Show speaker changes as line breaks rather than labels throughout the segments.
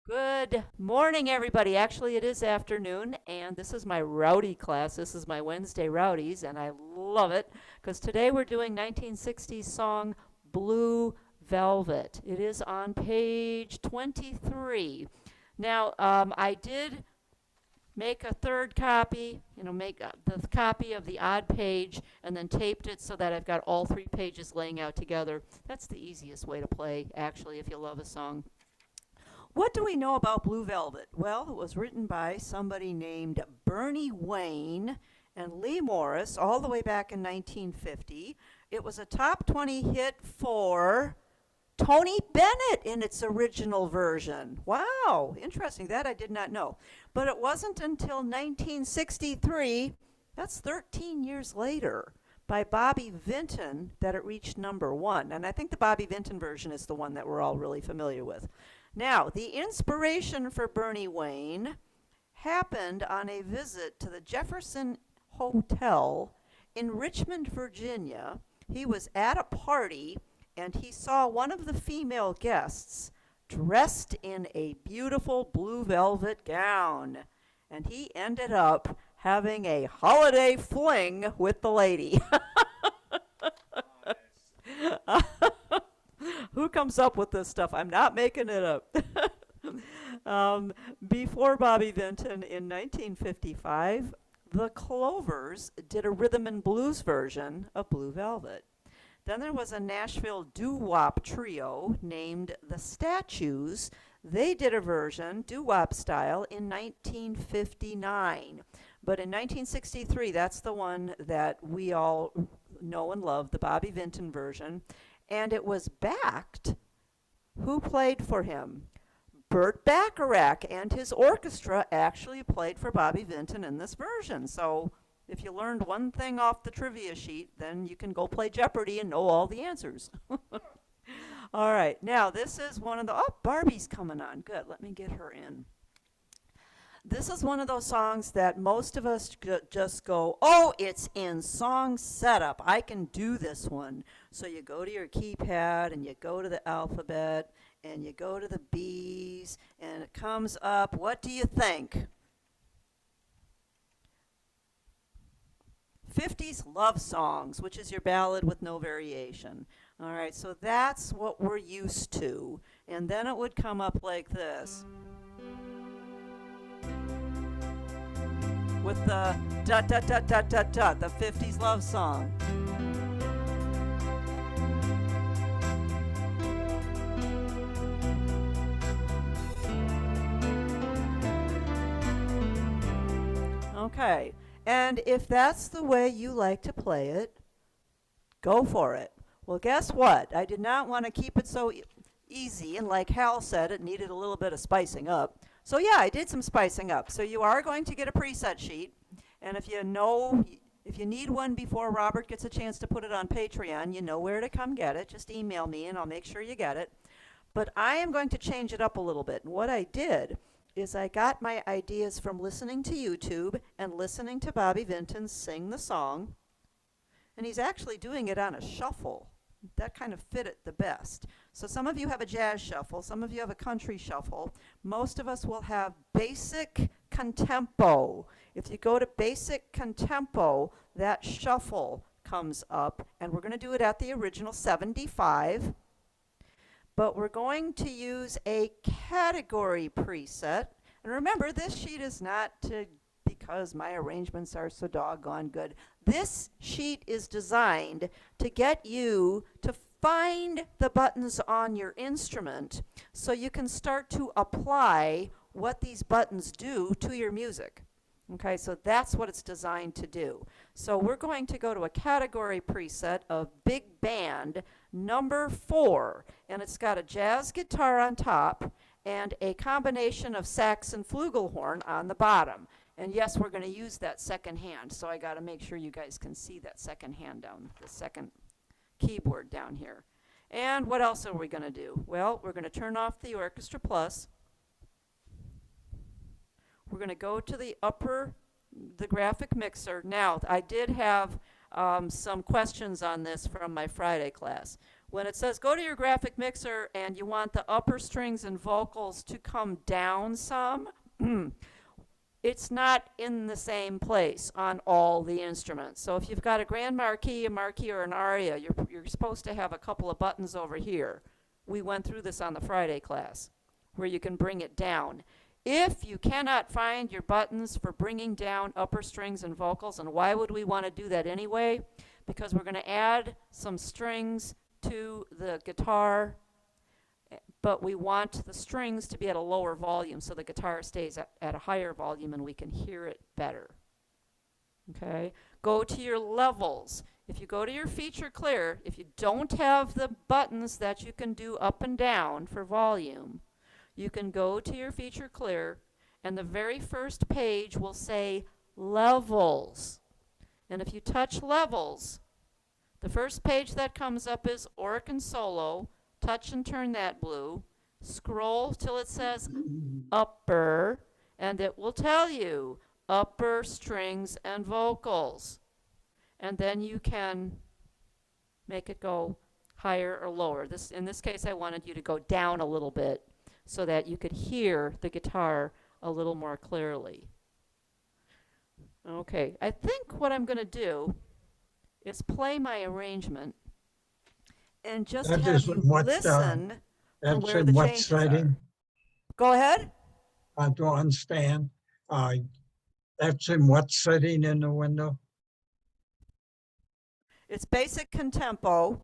Good morning, everybody. Actually, it is afternoon, and this is my rowdy class. This is my Wednesday Rowdies, and I love it because today we're doing 1960s song Blue Velvet. It is on page 23. Now, I did make a third copy, make the copy of the odd page, and then taped it so that I've got all three pages laying out together. That's the easiest way to play, actually, if you love a song. What do we know about Blue Velvet? Well, it was written by somebody named Bernie Wayne and Lee Morris all the way back in 1950. It was a top 20 hit for Tony Bennett in its original version. Wow, interesting. That I did not know. But it wasn't until 1963, that's 13 years later, by Bobby Vinton that it reached number one. And I think the Bobby Vinton version is the one that we're all really familiar with. Now, the inspiration for Bernie Wayne happened on a visit to the Jefferson Hotel in Richmond, Virginia. He was at a party and he saw one of the female guests dressed in a beautiful blue velvet gown. And he ended up having a holiday fling with the lady. Who comes up with this stuff? I'm not making it up. Before Bobby Vinton in 1955, the Clovers did a rhythm and blues version of Blue Velvet. Then there was a Nashville doo-wop trio named the Statues. They did a version, doo-wop style, in 1959. But in 1963, that's the one that we all know and love, the Bobby Vinton version. And it was backed. Who played for him? Burt Bacharach and his orchestra actually played for Bobby Vinton in this version. So if you learned one thing off the trivia sheet, then you can go play Jeopardy and know all the answers. All right, now this is one of the, oh, Barbie's coming on. Good, let me get her in. This is one of those songs that most of us just go, oh, it's in song setup. I can do this one. So you go to your keypad and you go to the alphabet and you go to the B's and it comes up. What do you think? 50s love songs, which is your ballad with no variation. All right, so that's what we're used to. And then it would come up like this. With the dot dot dot dot dot dot, the 50s love song. Okay, and if that's the way you like to play it, go for it. Well, guess what? I did not want to keep it so easy, and like Hal said, it needed a little bit of spicing up. So yeah, I did some spicing up. So you are going to get a preset sheet, and if you need one before Robert gets a chance to put it on Patreon, you know where to come get it. Just email me and I'll make sure you get it. But I am going to change it up a little bit. And what I did is I got my ideas from listening to YouTube and listening to Bobby Vinton sing the song. And he's actually doing it on a shuffle. That kind of fit it the best. So some of you have a jazz shuffle, some of you have a country shuffle. Most of us will have basic contempo. If you go to basic contempo, that shuffle comes up, and we're going to do it at the original 75. But we're going to use a category preset. And remember, this sheet is not because my arrangements are so doggone good. This sheet is designed to get you to find the buttons on your instrument so you can start to apply what these buttons do to your music. Okay, so that's what it's designed to do. So we're going to go to a category preset of big band number 4, and it's got a jazz guitar on top and a combination of sax and flugelhorn on the bottom. And yes, we're going to use that second hand, so I got to make sure you guys can see that second hand down, the second keyboard down here. And what else are we going to do? Well, we're going to turn off the Orchestra Plus. We're going to go to the graphic mixer. Now, I did have some questions on this from my Friday class. when it says go to your graphic mixer and you want the upper strings and vocals to come down some, it's not in the same place on all the instruments. So if you've got a grand marquis, a marquis, or an aria, you're supposed to have a couple of buttons over here. We went through this on the Friday class, where you can bring it down. If you cannot find your buttons for bringing down upper strings and vocals, and why would we want to do that anyway? Because we're going to add some strings to the guitar, but we want the strings to be at a lower volume so the guitar stays at a higher volume and we can hear it better. Okay? Go to your levels. If you go to your feature clear, if you don't have the buttons that you can do up and down for volume, you can go to your feature clear and the very first page will say levels. And if you touch levels, the first page that comes up is organ solo. Touch and turn that blue. Scroll till it says upper, and it will tell you upper strings and vocals. And then you can make it go higher or lower. In this case, I wanted you to go down a little bit so that you could hear the guitar a little more clearly. Okay, I think what I'm going to do is play my arrangement and just
That
have
is
you
what,
listen for
that's
where
in
the
what
changes
setting?
are. Go ahead.
I don't understand. That's in what setting in the window?
It's basic contempo,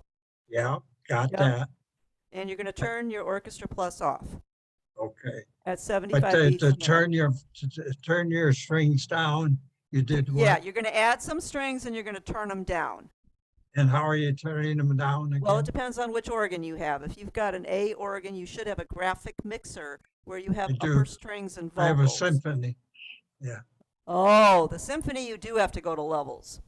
Yeah, got
Yep.
that.
and you're going to turn your orchestra plus off
Okay.
at 75
But
beats a
to
minute.
turn your strings down, you did
Yeah,
what?
you're going to add some strings and you're going to turn them down.
And how are you turning them down
Well, it
again?
depends on which organ you have. If you've got an A organ, you should have a graphic mixer where you have
I do.
upper strings and
I have a
vocals.
symphony. Yeah,
Oh, the symphony, you do have to go to levels.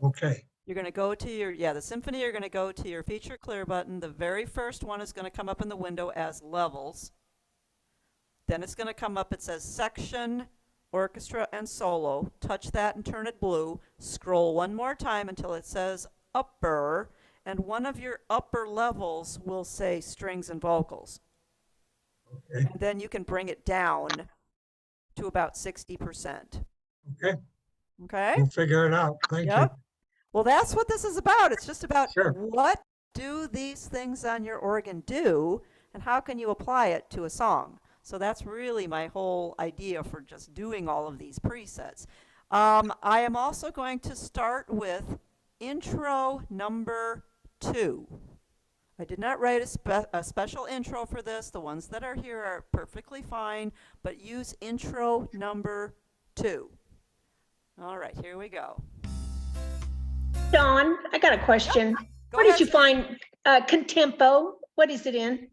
okay.
You're going to go to your, the symphony, you're going to go to your feature clear button. The very first one is going to come up in the window as levels. Then it's going to come up, it says section, orchestra, and solo. Touch that and turn it blue. Scroll one more time until it says upper, and one of your upper levels will say strings and vocals.
Okay.
And then you can bring it down to about 60%.
Okay.
Okay?
We'll figure it out. Thank you.
Yep. Well, that's what this is about. It's just about
Sure.
what do these things on your organ do, and how can you apply it to a song? So that's really my whole idea for just doing all of these presets. I am also going to start with intro number 2. I did not write a special intro for this. The ones that are here are perfectly fine, but use intro number 2. All right, here we go.
Dawn, I got a question.
Go
Where did
ahead,
you
Cindy.
find Contempo? What is it in?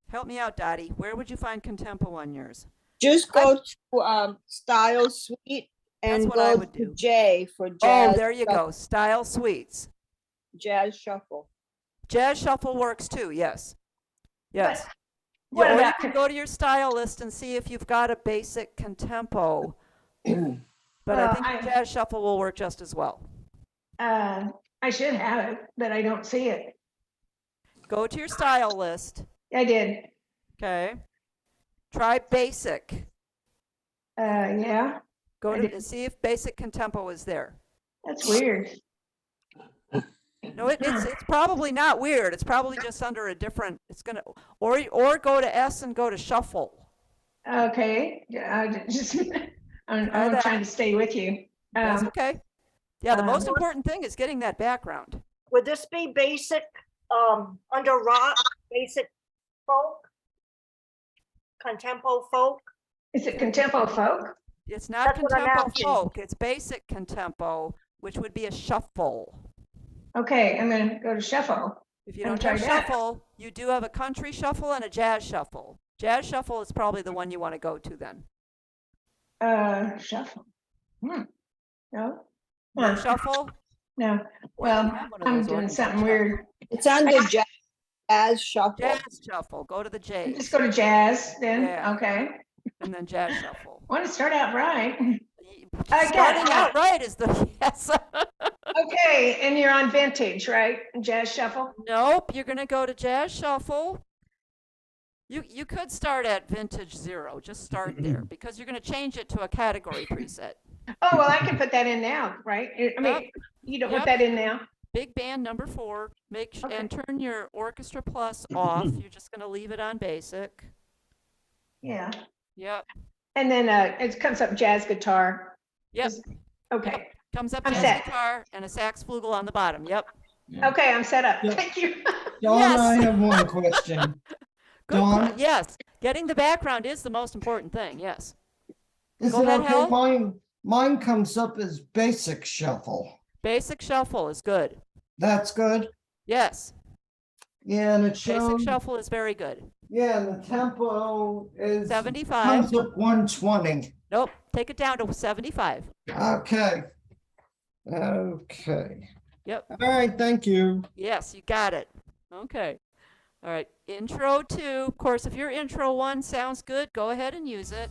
Help me out, Dottie. Where would you find Contempo on yours?
Just go to Style Suite
That's
and
what I
go
would
to
do.
J for
Oh,
jazz.
there you go. Style Suites.
Jazz Shuffle.
Jazz Shuffle works too, yes. Yes.
What
Or you
about-
can go to your style list and see if you've got a basic Contempo. But I think the Jazz Shuffle will work just as well.
I should have it, but I don't see it.
Go to your style list,
I did.
okay? Try basic.
Yeah,
Go
I
to
did.
and see if basic Contempo is there.
that's weird.
No, it's probably not weird. It's probably just under a different. It's gonna or go to S and go to shuffle.
Okay, I'm
that.
trying to stay with you.
That's okay. Yeah, the most
um,
important thing is getting that background.
Would this be basic, under rock, basic folk? Contempo folk?
Is it Contempo folk?
It's not
That's what I'm
Contempo
asking.
folk. It's basic Contempo, which would be a shuffle.
Okay, I'm gonna go to shuffle.
If you
And
don't have
try that.
shuffle, you do have a country shuffle and a jazz shuffle. Jazz shuffle is probably the one you want to go to then.
Shuffle. No?
No
Huh.
shuffle?
No,
We
well,
don't have one of
I'm
those
doing
organs
something
on
weird.
It's under Jazz Shuffle.
Jazz shuffle. Go to the J
Just go to jazz then,
Yeah.
okay.
and then jazz shuffle.
Want to start out right.
Starting
got
out
it.
right is the, yes.
Okay, and you're on vintage, right? Jazz shuffle?
Nope, you're gonna go to Jazz Shuffle. You could start at Vintage 0, just start there, because you're gonna change it to a category preset.
Oh, well, I can put that in now, right? I mean, you don't want
Yep.
that in now?
Big band number 4, and
Okay.
turn your Orchestra Plus off. You're just gonna leave it on basic.
Yeah.
Yep,
And then it comes up jazz guitar.
yep.
Okay,
Comes up
I'm
jazz
set.
guitar and a sax flugel on the bottom. Yep.
Okay, I'm set up.
Yep.
Thank you.
Dawn, I
Yes.
have one question.
Good.
Dawn?
Yes. Getting the background is the most important thing. Yes.
Is
Go
it
ahead,
okay?
Hal.
Mine comes up as basic shuffle.
Basic shuffle is good.
That's good.
Yes.
Yeah, and it
Basic
shows.
shuffle is very good.
Yeah, and the tempo is
75.
comes up 120.
Nope. Take it down to 75.
Okay. Okay.
Yep.
All right. Thank you.
Yes, you got it. Okay. All right. Intro 2. Of course, if your intro 1 sounds good, go ahead and use it.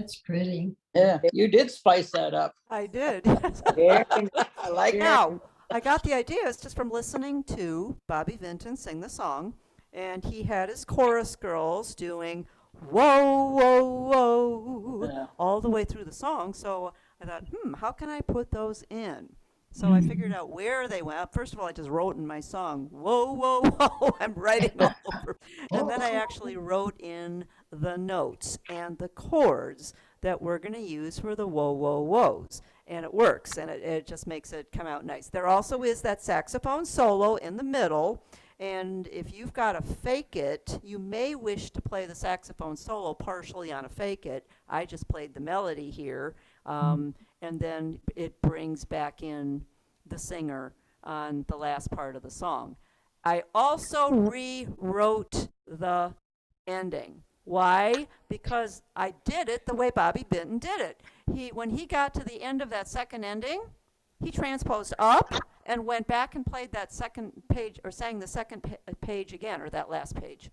That's pretty.
Yeah, you did spice that up.
I did.
Very
I like it.
Now, I got the ideas just from listening to Bobby Vinton sing the song, and he had his chorus girls doing whoa, whoa, whoa,
Yeah.
all the way through the song. So I thought, how can I put those in? So I figured out where they went. First of all, I just wrote in my song, whoa, whoa, whoa. I'm writing all over. And then I actually wrote in the notes and the chords that we're going to use for the whoa, whoa, whoas. And it works, and it just makes it come out nice. There also is that saxophone solo in the middle, and if you've got a fake it, you may wish to play the saxophone solo partially on a fake it. I just played the melody here, and then it brings back in the singer on the last part of the song. I also rewrote the ending. Why? Because I did it the way Bobby Vinton did it. When he got to the end of that second ending, he transposed up and went back and played that second page, or sang the second page again, or that last page.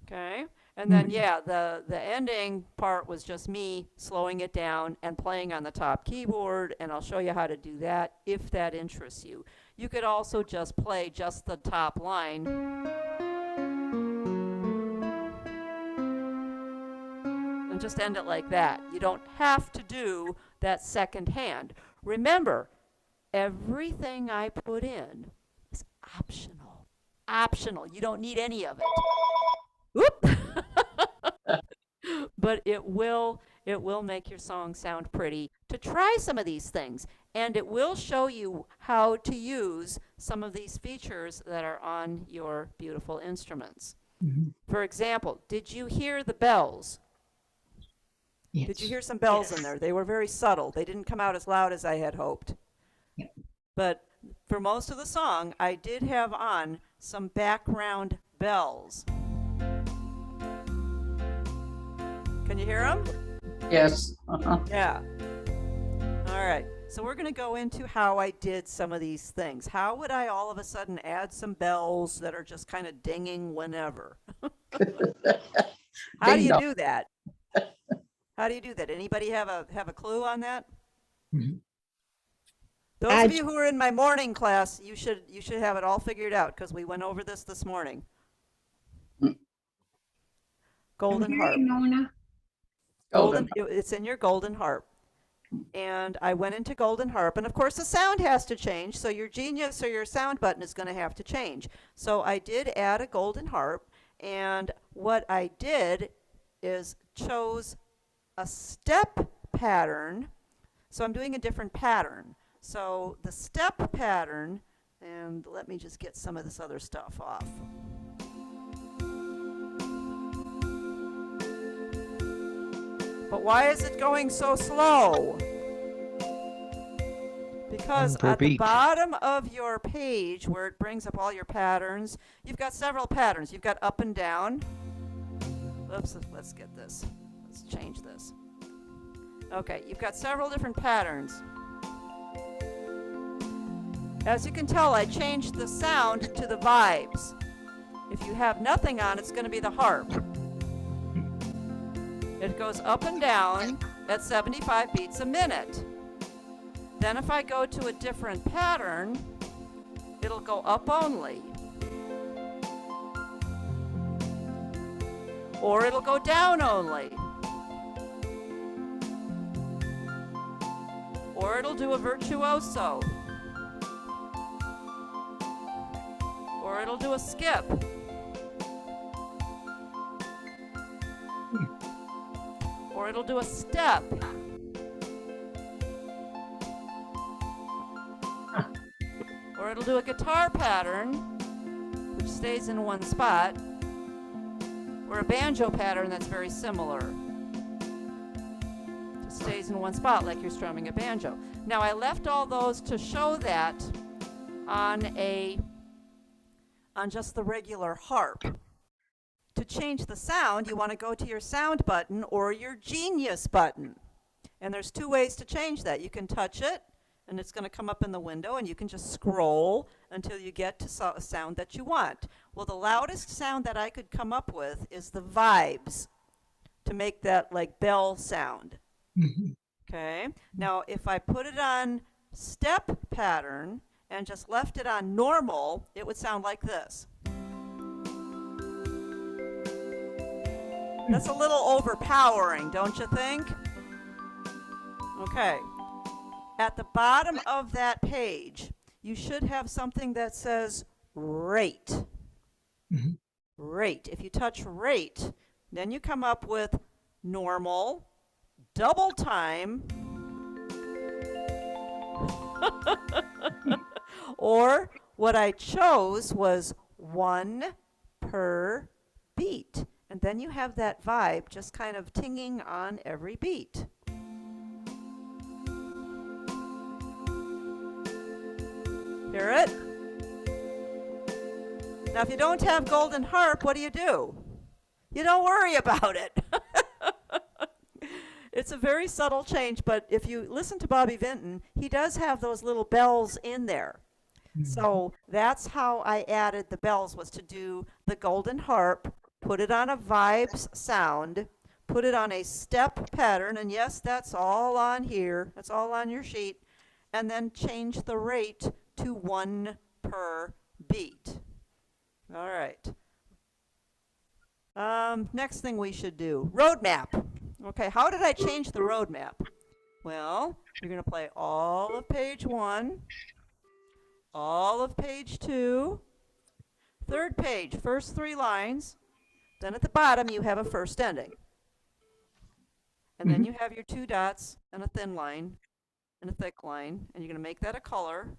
Okay? And then, the ending part was just me slowing it down and playing on the top keyboard, and I'll show you how to do that if that interests you. You could also just play just the top line and just end it like that. You don't have to do that second hand. Remember, everything I put in is optional. Optional. You don't need any of it. Whoop! But it will make your song sound pretty to try some of these things. And it will show you how to use some of these features that are on your beautiful instruments. For example, did you hear the bells?
Yes.
Did you hear some bells in there? They were very subtle. They didn't come out as loud as I had hoped.
Yep.
But for most of the song, I did have on some background bells. Can you hear them?
Yes.
Yeah. All right. So we're going to go into how I did some of these things. How would I all of a sudden add some bells that are just kind of dinging whenever? How do you
Ding-dong.
do that? How do you do that? Anybody have a clue on that?
Mhm.
Those of you who are in my morning class, you should have it all figured out because we went over this morning. Golden harp.
Golden.
It's in your golden harp. And I went into golden harp, and of course the sound has to change, so your genius or your sound button is going to have to change. So I did add a golden harp, and what I did is chose a step pattern. So I'm doing a different pattern. So the step pattern, and let me just get some of this other stuff off. But why is it going so slow? Because
Per
at the
beat.
bottom of your page, where it brings up all your patterns, you've got several patterns. You've got up and down. Oops, let's get this. Let's change this. Okay, you've got several different patterns. As you can tell, I changed the sound to the vibes. If you have nothing on, it's going to be the harp. It goes up and down at 75 beats a minute. Then if I go to a different pattern, it'll go up only. Or it'll go down only. Or it'll do a virtuoso. Or it'll do a skip. Or it'll do a step. Or it'll do a guitar pattern, which stays in one spot, or a banjo pattern that's very similar. Just stays in one spot like you're strumming a banjo. Now I left all those to show that on just the regular harp. To change the sound, you want to go to your sound button or your genius button. And there's two ways to change that. You can touch it, and it's going to come up in the window, and you can just scroll until you get to a sound that you want. Well, the loudest sound that I could come up with is the vibes. to make that like bell sound.
Mhm.
Okay. Now, if I put it on step pattern and just left it on normal, it would sound like this. That's a little overpowering, don't you think? Okay. At the bottom of that page, you should have something that says rate.
Mhm.
Rate. If you touch rate, then you come up with normal, double time, or what I chose was 1 per beat. And then you have that vibe just kind of tinging on every beat. Hear it? Now, if you don't have golden harp, what do? You don't worry about it. It's a very subtle change, but if you listen to Bobby Vinton, he does have those little bells in there. So that's how I added the bells, was to do the golden harp, put it on a vibes sound, put it on a step pattern, and yes, that's all on here. That's all on your sheet. And then change the rate to 1 per beat. All right. Next thing we should do, roadmap. Okay, how did I change the roadmap? Well, you're going to play all of page 1, all of page 2, third page, first 3 lines, then at the bottom you have a first ending. And then you have your 2 dots and a thin line and a thick line, and you're going to make that a color,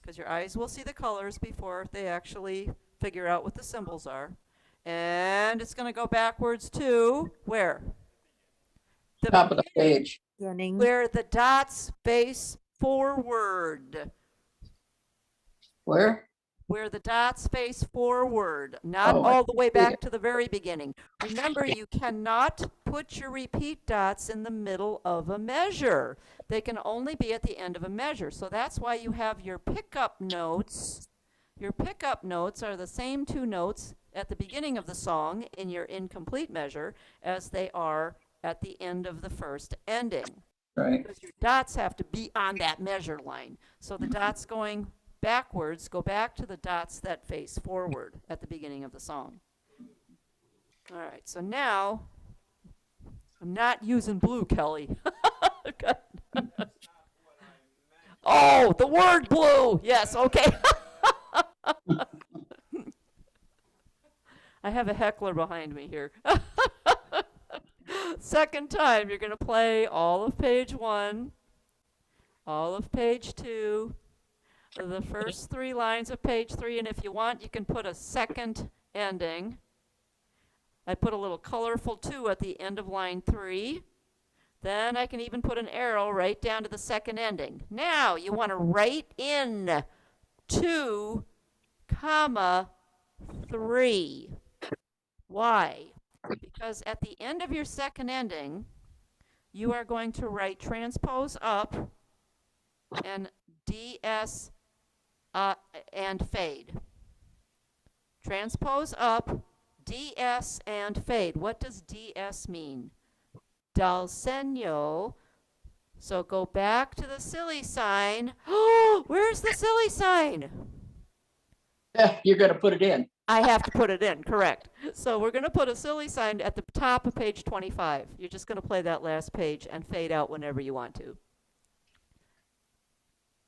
because your eyes will see the colors before they actually figure out what the symbols are. And it's going to go backwards to where? The
Top of the page.
where the dots face forward.
Where?
Where the dots face forward, not
Oh,
all the way
see
back
it.
to the very beginning. Remember, you cannot put your repeat dots in the middle of a measure. They can only be at the end of a measure. So that's why you have your pickup notes. Your pickup notes are the same 2 notes at the beginning of the song in your incomplete measure as they are at the end of the first ending.
Right.
Because your dots have to be on that measure line. So the dots going backwards go back to the dots that face forward at the beginning of the song. All right, so now I'm not using blue, Kelly. Good. Oh, the word blue. Yes, okay. I have a heckler behind me here. Second time, you're going to play all of page 1, all of page 2, the first 3 lines of page 3, and if you want, you can put a second ending. I put a little colorful 2 at the end of line 3. Then I can even put an arrow right down to the second ending. Now, you want to write in 2, comma, 3. Why? Because at the end of your second ending, you are going to write transpose up and DS and fade. Transpose up, DS and fade. What does DS mean? Dal segno. So go back to the silly sign. Oh, where's the silly sign?
You're going to put it in.
I have to put it in, correct. So we're going to put a silly sign at the top of page 25. You're just going to play that last page and fade out whenever you want to.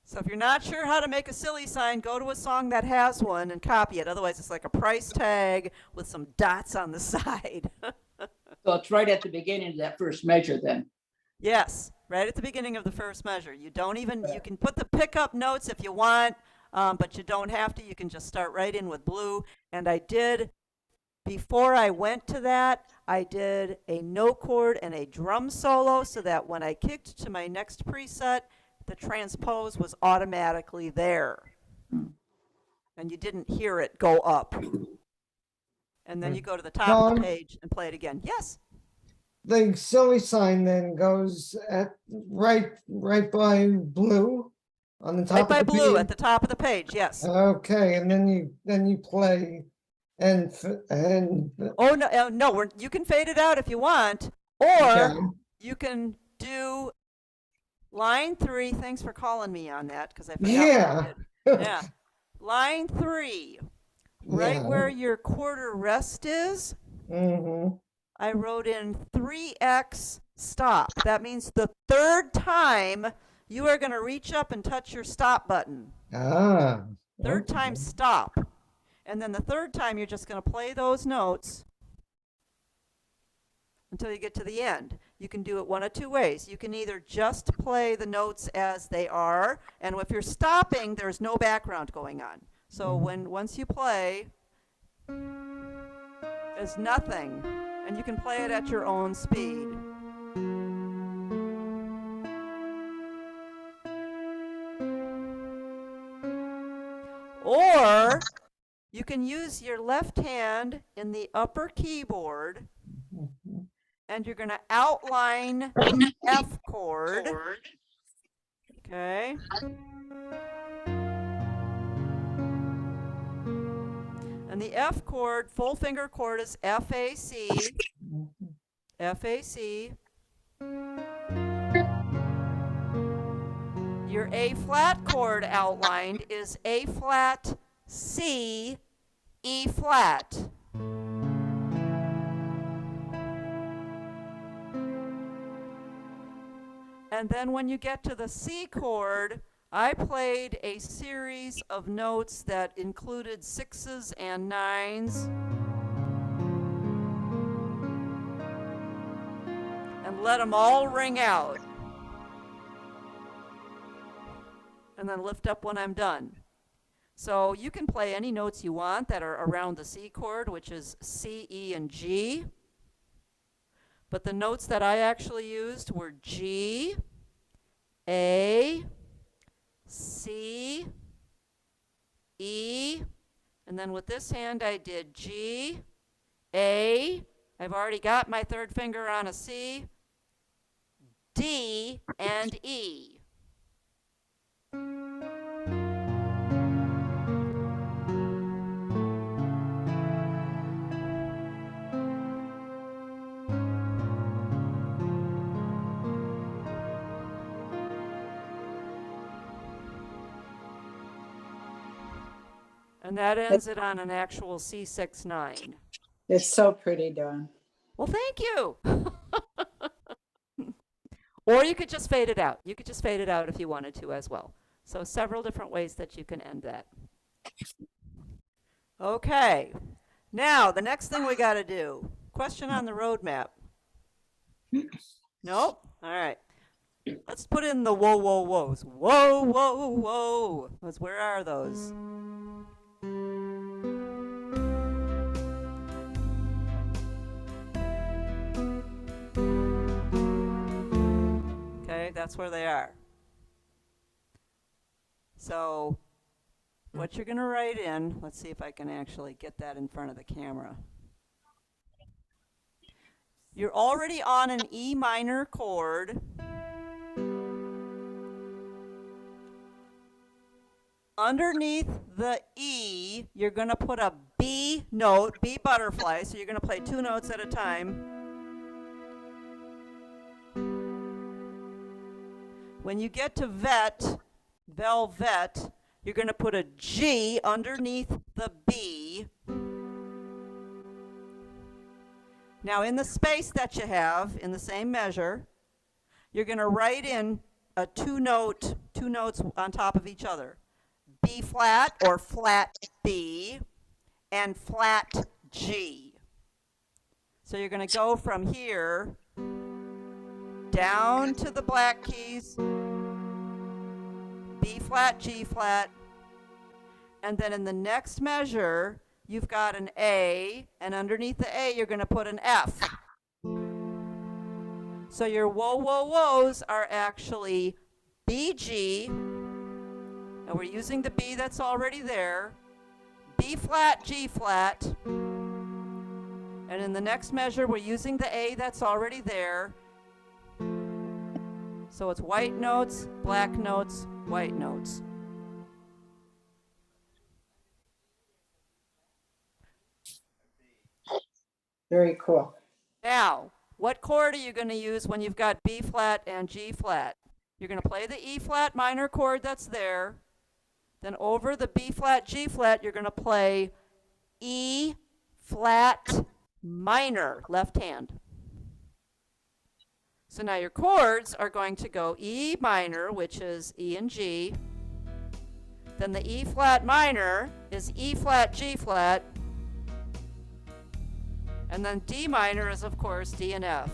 So if you're not sure how to make a silly sign, go to a song that has one and copy it. Otherwise, it's like a price tag with some dots on the side.
So it's right at the beginning of that first measure then.
Yes, right at the beginning of the first measure. You can put the pickup notes if you want, but you don't have to. You can just start right in with blue. And I did, before I went to that, I did a note chord and a drum solo so that when I kicked to my next preset, the transpose was automatically there. And you didn't hear it go up. And then you go to the top of the
Dawn?
page and play it again. Yes?
The silly sign then goes at right by blue on the top
Right
of
by
the
blue
page.
at the top of the page, yes.
Okay, and then you play and
Oh, no, no, you can fade it out if you want, Or
Okay.
you can do line 3. Thanks for calling me on that because I forgot what I
Yeah.
did. Yeah. Line 3, right
Yeah.
where your quarter rest is,
Mm-hmm.
I wrote in 3x stop. That means the third time you are going to reach up and touch your stop button.
Ah.
Third
Okay.
time stop. And then the third time you're just going to play those notes until you get to the end. You can do it one of two ways. You can either just play the notes as they are, and if you're stopping, there's no background going on. So once you play, there's nothing, and you can play it at your own speed. Or you can use your left hand in the upper keyboard, and you're going to outline the F chord. Okay. And the F chord, full finger chord, is F, A, C. F, A, C. Your A flat chord outlined is A flat, C, E flat. And then when you get to the C chord, I played a series of notes that included 6s and 9s. And let them all ring out. And then lift up when I'm done. So you can play any notes you want that are around the C chord, which is C, E, and G. But the notes that I actually used were G, A, C, E, and then with this hand I did G, A, I've already got my third finger on a C, D, and E. And that ends it on an actual C6-9.
It's so pretty, Dawn.
Well, thank you. Or you could just fade it out. You could just fade it out if you wanted to as well. So several different ways that you can end that. Okay. Now, the next thing we got to do. Question on the roadmap. Nope? All right. Let's put in the whoa, whoa, whoas. Whoa, whoa, whoa. Where are those? Okay, that's where they are. So what you're going to write in, let's see if I can actually get that in front of the camera. You're already on an E minor chord. Underneath the E, you're going to put a B note, B butterfly, so you're going to play 2 notes at a time. When you get to vet, velvet, you're going to put a G underneath the B. Now in the space that you have, in the same measure, you're going to write in a 2 notes on top of each other. B flat or flat B and flat G. So you're going to go from here down to the black keys, B flat, G flat, and then in the next measure, you've got an A, and underneath the A, you're going to put an F. So your whoa, whoa, whoas are actually B, G, and we're using the B that's already there, B flat, G flat, and in the next measure, we're using the A that's already there. So it's white notes, black notes, white notes.
Very cool.
Now, what chord are you going to use when you've got B flat and G flat? You're going to play the E flat minor chord that's there. Then over the B flat, G flat, you're going to play E flat minor, left hand. So now your chords are going to go E minor, which is E and G. Then the E flat minor is E flat, G flat. And then D minor is, of course, D and F.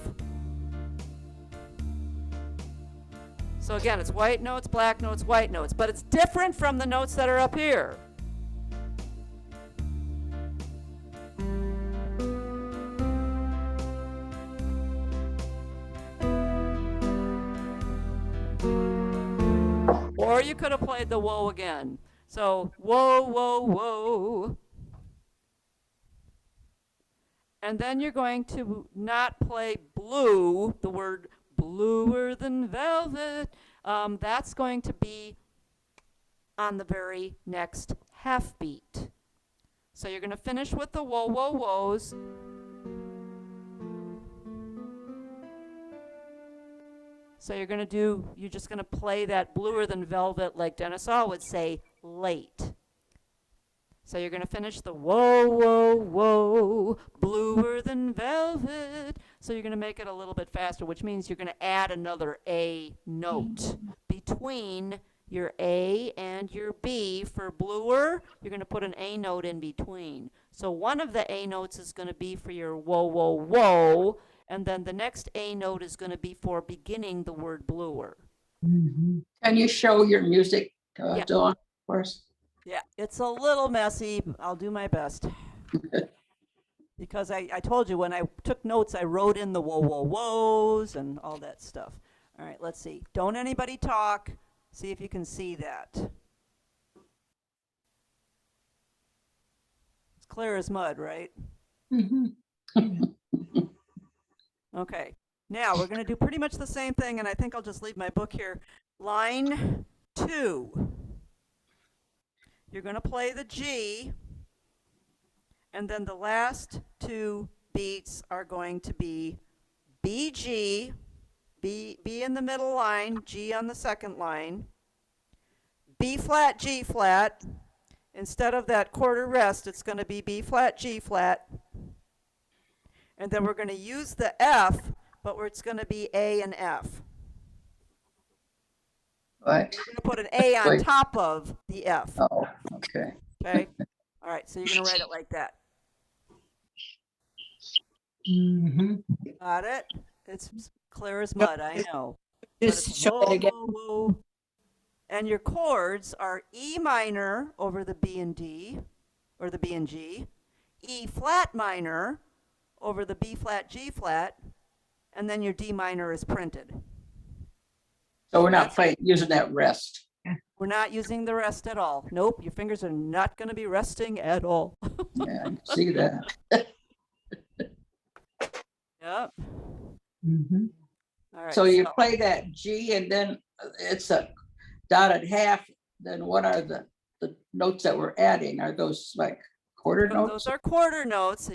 So again, it's white notes, black notes, white notes, but it's different from the notes that are up here. Or you could have played the whoa again. So whoa, whoa, whoa. And then you're going to not play blue, the word bluer than velvet. That's going to be on the very next half beat. So you're going to finish with the whoa, whoa, whoas. So you're just going to play that bluer than velvet, like Dennis All would say, late. So you're going to finish the whoa, whoa, whoa, bluer than velvet. So you're going to make it a little bit faster, which means you're going to add another A note between your A and your B. For bluer, you're going to put an A note in between. So one of the A notes is going to be for your whoa, whoa, whoa, and then the next A note is going to be for beginning the word bluer.
Can you show your music,
Yeah.
Dawn, for us?
Yeah, it's a little messy. I'll do my best. Because I told you when I took notes, I wrote in the whoa, whoa, whoas and all that stuff. All right, let's see. Don't anybody talk. See if you can see that. It's clear as mud, right? Okay. Now we're going to do pretty much the same thing, and I think I'll just leave my book here. Line 2. You're going to play the G, and then the last 2 beats are going to be B, G, B in the middle line, G on the second line, B flat, G flat. Instead of that quarter rest, it's going to be B flat, G flat. And then we're going to use the F, but it's going to be A and F.
What?
We're going to put an A on
Wait.
top of the F.
Oh, okay.
Okay? All right, so you're going to write it like that. Got it? It's clear as mud, I know. But
Just
it's
show it again.
whoa, whoa. And your chords are E minor over the B and D, or the B and G, E flat minor over the B flat, G flat, and then your D minor is printed.
So we're not using that rest.
We're not using the rest at all. Nope, your fingers are not going to be resting at all.
Yeah, I can see that.
Yep. All right.
So you play that G and then it's a dotted half. Then what are the notes that we're adding? Are those like quarter
Those
notes?
are quarter notes.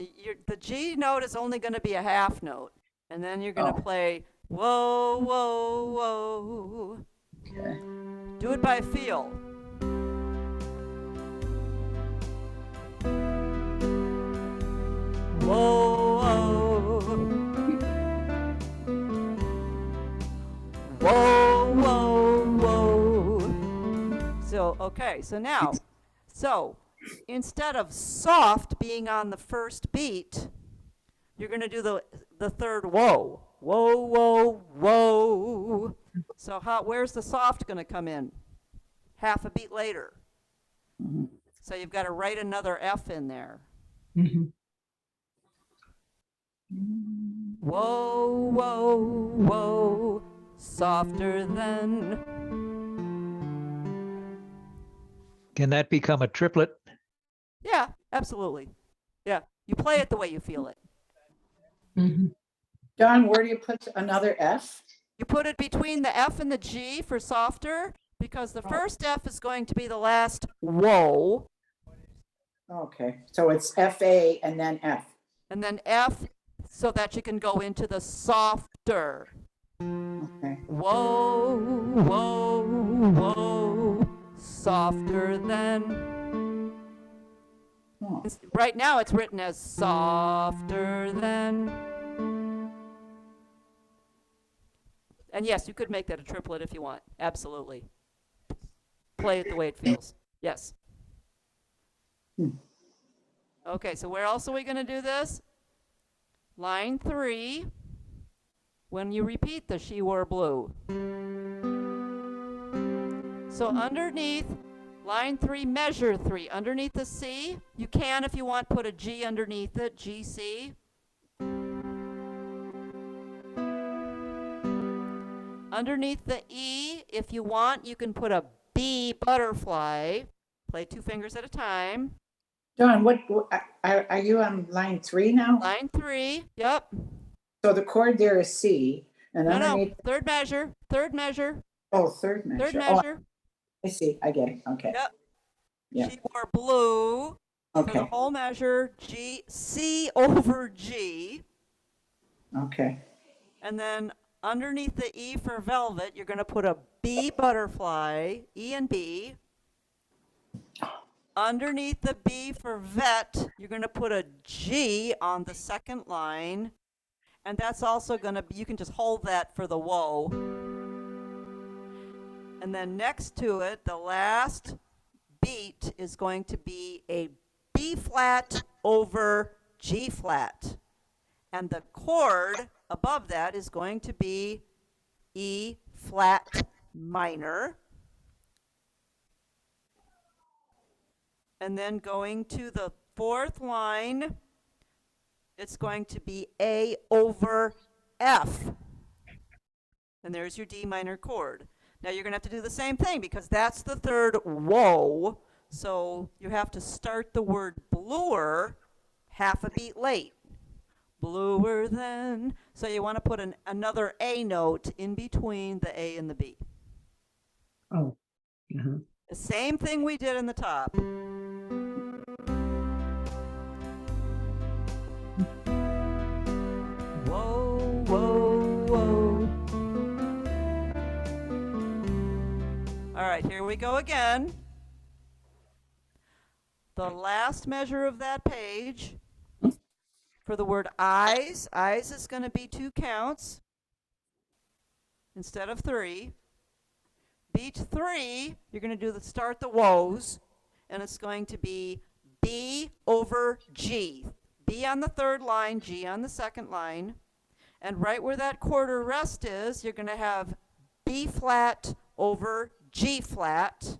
The G note is only going to be a half note. And then you're going to play whoa, whoa, whoa.
Okay.
Do it by feel. Whoa, whoa. Whoa, whoa, whoa. So, okay, so now, instead of soft being on the first beat, you're going to do the third whoa. Whoa, whoa, whoa. So where's the soft going to come in? Half a beat later. So you've got to write another F in there. Whoa, whoa, whoa, softer than.
Can that become a triplet?
Yeah, absolutely. Yeah, you play it the way you feel it.
Dawn, where do you put another F?
You put it between the F and the G for softer, because the first F is going to be the last whoa,
Okay, so it's FA and then F.
and then F so that you can go into the softer.
Okay.
Whoa, whoa, whoa, softer than.
Oh,
Right now it's written as softer than. And yes, you could make that a triplet if you want. Absolutely. Play it the way it feels. Yes.
Hmm.
Okay, so where else are we going to do this? Line 3, when you repeat the she wore blue. So underneath line 3, measure 3. Underneath the C, you can, if you want, put a G underneath it, GC. Underneath the E, if you want, you can put a B butterfly. Play 2 fingers at a time.
Dawn, are you on line 3 now?
Line 3, yep.
So the chord there is C, and
No,
underneath,
third measure, third measure,
oh, third measure.
third
Oh,
measure.
I see, I get it, okay.
Yep.
Yeah.
She wore blue for the
Okay,
whole measure, G, C over G.
okay,
And then underneath the E for velvet, you're going to put a B butterfly, E and B. Underneath the B for vet, you're going to put a G on the second line. And that's also going to be, you can just hold that for the whoa. And then next to it, the last beat is going to be a B flat over G flat. And the chord above that is going to be E flat minor. And then going to the 4th line, it's going to be A over F. And there's your D minor chord. Now you're going to have to do the same thing because that's the third whoa. So you have to start the word bluer half a beat late. Bluer than. So you want to put another A note in between the A and the B.
Oh.
The same thing we did in the top. Whoa, whoa, whoa. All right, here we go again. The last measure of that page for the word eyes is going to be 2 counts instead of 3. Beat 3, you're going to start the woes, and it's going to be B over G. B on the 3rd line, G on the 2nd line. And right where that quarter rest is, you're going to have B flat over G flat.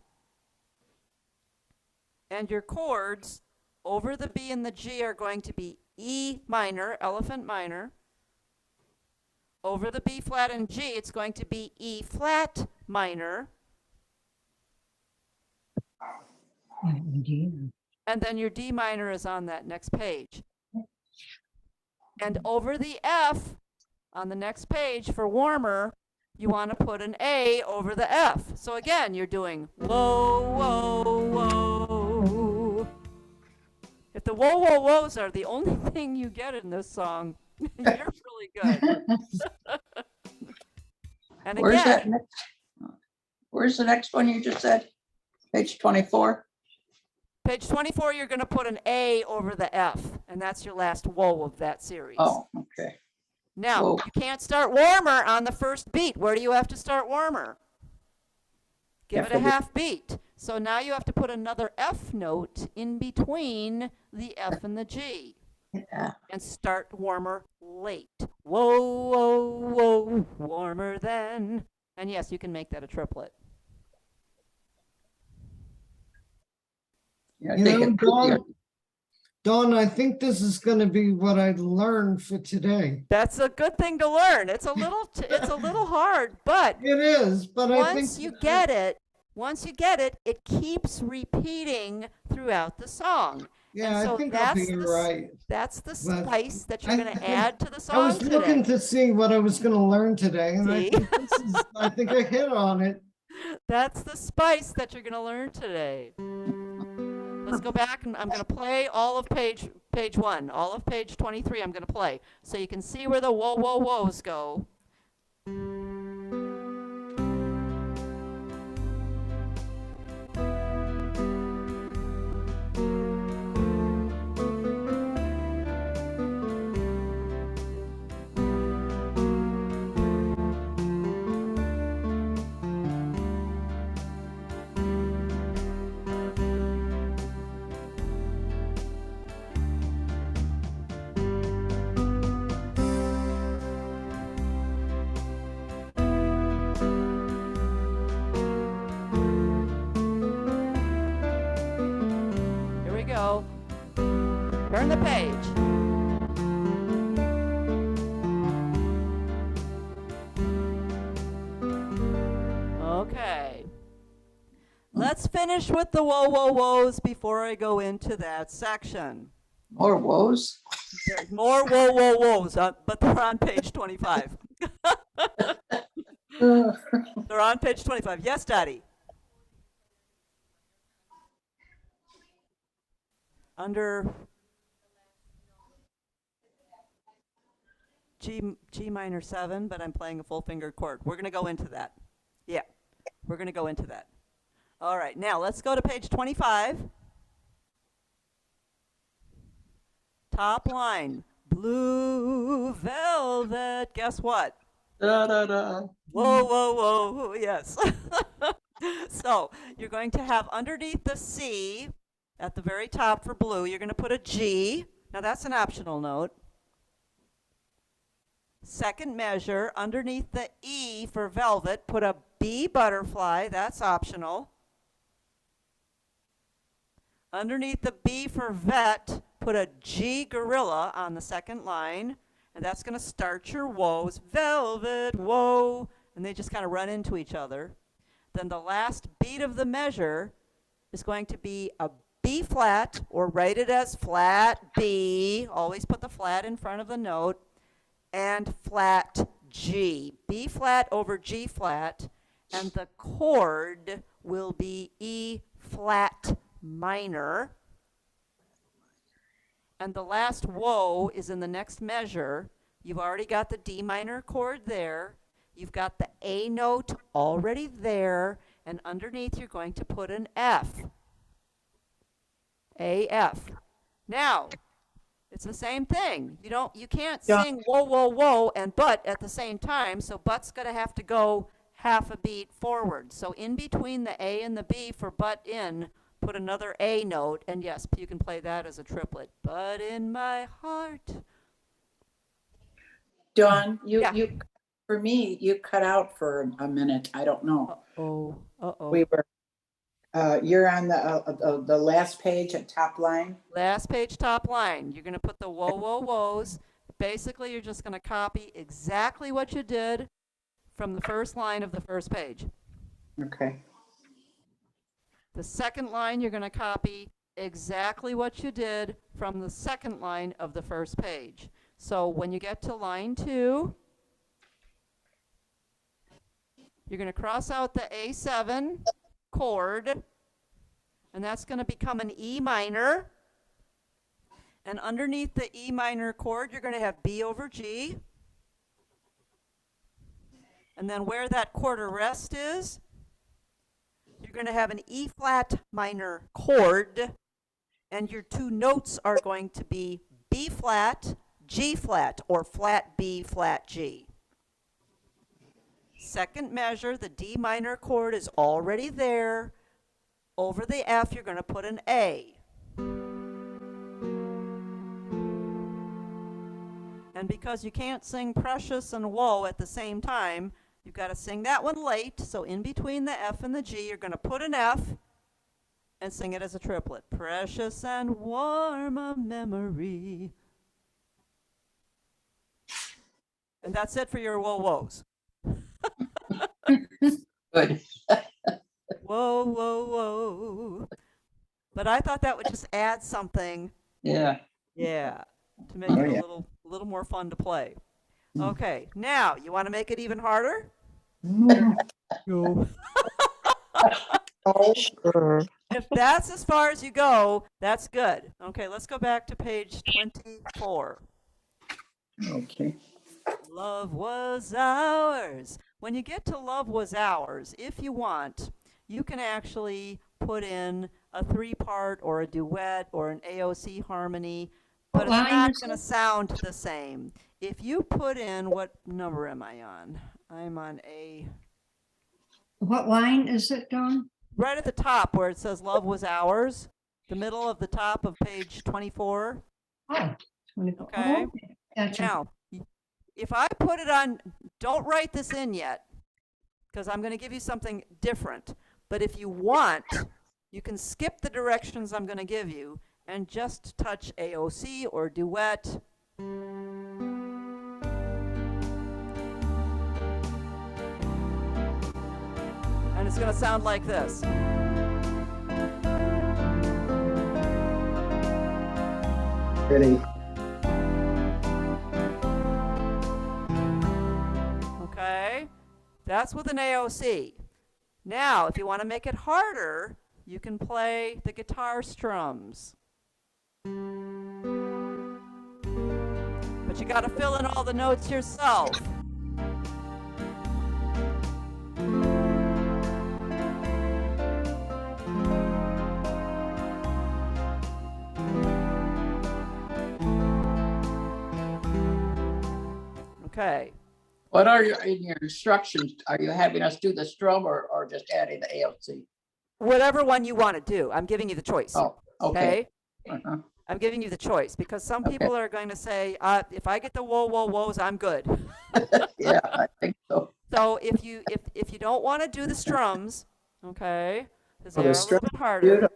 And your chords over the B and the G are going to be E minor, elephant minor. Over the B flat and G, it's going to be E flat minor. And then your D minor is on that next page. And over the F on the next page for warmer, you want to put an A over the F. So again, you're doing whoa, whoa, whoa. If the whoa, whoa, whoas are the only thing you get in this song, you're really good. And
Where's that
again,
next? Where's the next one you just said? Page 24?
page 24, you're going to put an A over the F, and that's your last whoa of that series.
Oh, okay.
Now,
Whoa.
you can't start warmer on the first beat. Where do you have to start warmer? Give it a half beat. So now you have to put another F note in between the F and the G.
Yeah.
And start warmer late. Whoa, whoa, whoa, warmer than. And yes, you can make that a triplet.
Yeah, I
You
think
know,
it could be
Dawn, I think this is going to be what I learned for today.
That's a good thing to learn. It's a little hard, but
It is, but I think
once you get it, it keeps repeating throughout the song.
Yeah,
And so
I think I'll be
that's
right.
That's the
But
spice that you're going to add to the
I
song
was looking
today.
to see what I was going to learn today, and
See?
I think I hit on it.
That's the spice that you're going to learn today. Let's go back and I'm going to play all of page 1, all of page 23 I'm going to play. So you can see where the whoa, whoa, whoas go. Here we go. Turn the page. Okay. Let's finish with the whoa, whoa, whoas before I go into that section.
More woes.
There's more whoa, whoa, whoas, but they're on page 25. They're on page 25. Yes, Daddy. Under G minor 7, but I'm playing a full fingered chord. We're going to go into that. Yeah, we're going to go into that. All right, now let's go to page 25. Top line, blue velvet. Guess what?
Da, da, da.
Whoa, whoa, whoa, yes. So you're going to have underneath the C at the very top for blue, you're going to put a G. Now that's an optional note. Second measure, underneath the E for velvet, put a B butterfly. That's optional. Underneath the B for vet, put a G gorilla on the second line. And that's going to start your woes. Velvet, whoa. And they just kind of run into each other. Then the last beat of the measure is going to be a B flat, or write it as flat B. Always put the flat in front of the note. And flat G. B flat over G flat. And the chord will be E flat minor. And the last whoa is in the next measure. You've already got the D minor chord there. You've got the A note already there. And underneath you're going to put an F. A, F. Now, it's the same thing. You can't sing whoa, whoa, whoa and but at the same time. So but's going to have to go half a beat forward. So in between the A and the B for but in, put another A note, and yes, you can play that as a triplet. But in my heart.
Dawn,
Yeah.
you, for me, you cut out for a minute. I don't know.
Uh-oh, uh-oh.
We were, you're on the last page at top line.
Last page, top line. You're going to put the whoa, whoa, whoas. Basically, you're just going to copy exactly what you did from the first line of the first page.
Okay.
The second line, you're going to copy exactly what you did from the second line of the first page. So when you get to line 2, you're going to cross out the A7 chord, and that's going to become an E minor. And underneath the E minor chord, you're going to have B over G. And then where that quarter rest is, you're going to have an E flat minor chord, and your two notes are going to be B flat, G flat, or flat B, flat G. Second measure, the D minor chord is already there. Over the F, you're going to put an A. And because you can't sing Precious and Whoa at the same time, you've got to sing that one late. So in between the F and the G, you're going to put an F and sing it as a triplet. Precious and warm a memory. And that's it for your whoa-whoas.
Good.
Whoa, whoa, whoa. But I thought that would just add something,
Yeah.
yeah, to make
Oh,
it
yeah.
a little more fun to play. Okay, now, you want to make it even harder?
Mm.
Go.
Oh,
If that's as far as you go, that's good. Okay, let's go back to page 24.
Okay.
Love was ours. When you get to Love Was Ours, if you want, you can actually put in a three-part or a duet or an AOC harmony, but it's
line
not
is
going to
it?
sound the same. If you put in, what number am I on? I'm on
What line is it, Dawn?
right at the top where it says Love Was Ours, the middle of the top of page 24.
Oh, 24.
Okay.
Oh, gotcha.
Now, if I put it on, don't write this in yet, because I'm going to give you something different. But if you want, you can skip the directions I'm going to give you and just touch AOC or duet. And it's going to sound like this.
Pretty.
Okay? That's with an AOC. Now, if you want to make it harder, you can play the guitar strums. But you got to fill in all the notes yourself. Okay.
What are your, in your instructions, are you having us do the strum or just adding the AOC?
Whatever one you want to do, I'm giving you the choice.
Oh, okay. Uh-huh.
I'm giving you the choice because some
Okay.
people are going to say, if I get the whoa, whoa, whoas, I'm good.
Yeah, I think so.
So if you don't want to do the strums, okay, because
Oh,
they
the
are a little
strums
bit harder.
beautiful.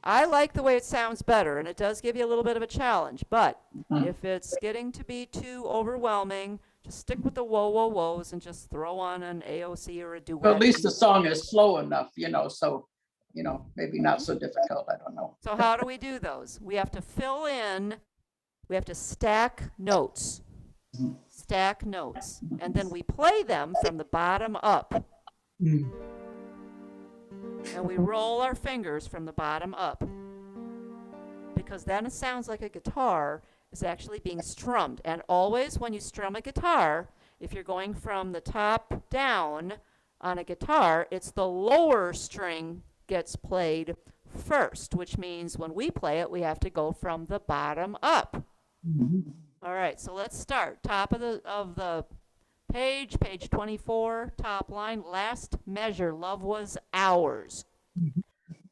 I like the way it sounds better, and it does give you a little bit of a challenge. But
Mhm.
if it's getting to be too overwhelming, just stick with the whoa, whoa, whoas and just throw on an AOC or a duet.
Well, at least the song is slow enough, so, maybe not so difficult, I don't know.
So how do we do those? We have to fill in, we have to stack notes. Stack notes. And then we play them from the bottom up.
Mm.
And we roll our fingers from the bottom up. Because then it sounds like a guitar is actually being strummed. And always when you strum a guitar, if you're going from the top down on a guitar, it's the lower string gets played first, which means when we play it, we have to go from the bottom up. All right, so let's start. Top of the page 24, top line, last measure, Love Was Ours.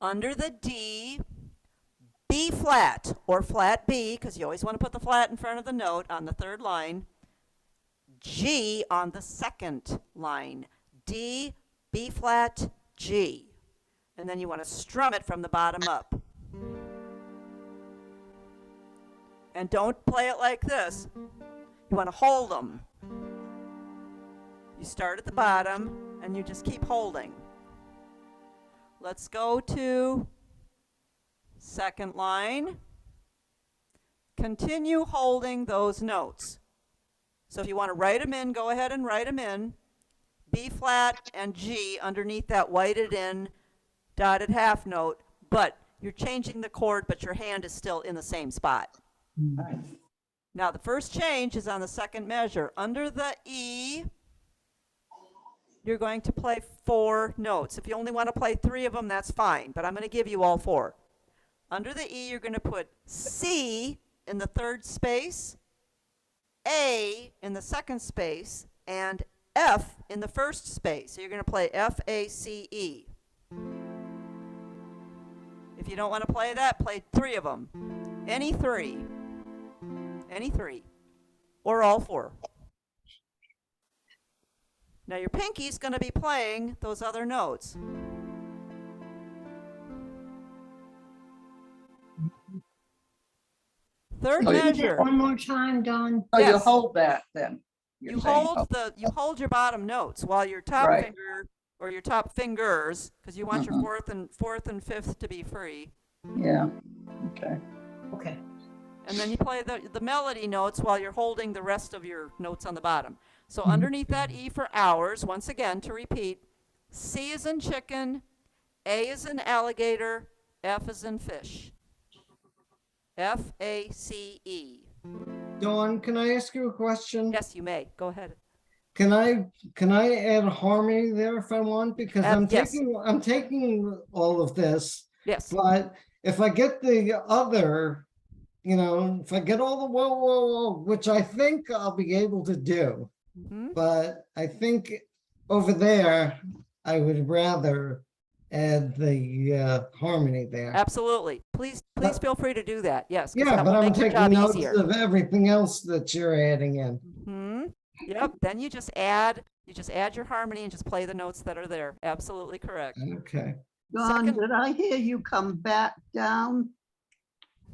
Under the D, B flat or flat B, because you always want to put the flat in front of the note on the third line. G on the second line. D, B flat, G. And then you want to strum it from the bottom up. And don't play it like this. You want to hold them. You start at the bottom and you just keep holding. Let's go to second line. Continue holding those notes. So if you want to write them in, go ahead and write them in. B flat and G underneath that whited in dotted half note, but you're changing the chord, but your hand is still in the same spot. Now the first change is on the second measure. Under the E, you're going to play 4 notes. If you only want to play 3 of them, that's fine, but I'm going to give you all 4. Under the E, you're going to put C in the third space, A in the second space, and F in the first space. So you're going to play F, A, C, E. If you don't want to play that, play 3 of them. Any 3. Any 3. Or all 4. Now your pinky's going to be playing those other notes. Third
Oh, you-
measure.
One more time, Dawn.
So you
Yes.
hold that then? you're
You
saying.
hold your bottom notes while your top
Right.
finger or your top fingers, because you want your
Mhm.
fourth and fifth to be free.
Yeah, okay.
Okay.
And then you play the melody notes while you're holding the rest of your notes on the bottom. So
Mm-hmm.
underneath that E for hours, once again to repeat, C is in chicken, A is in alligator, F is in fish. F-A-C-E.
Dawn, can I ask you a question?
Yes, you may. Go ahead.
Can I add harmony there if I want? Because
Yes.
I'm taking all of this,
Yes.
but if I get the other, if I get all the whoa, whoa, whoa, which I think I'll be able to do,
Mhm.
but I think over there, I would rather add the harmony there.
Absolutely. Please feel free to do that. Yes. 'Cause
Yeah,
that
but
will
I'm
make your
taking
job
notes
easier.
of everything else that you're adding in.
Yep. Then you just add your harmony and just play the notes that are there. Absolutely correct.
Okay.
Dawn,
Second-
did I hear you come back down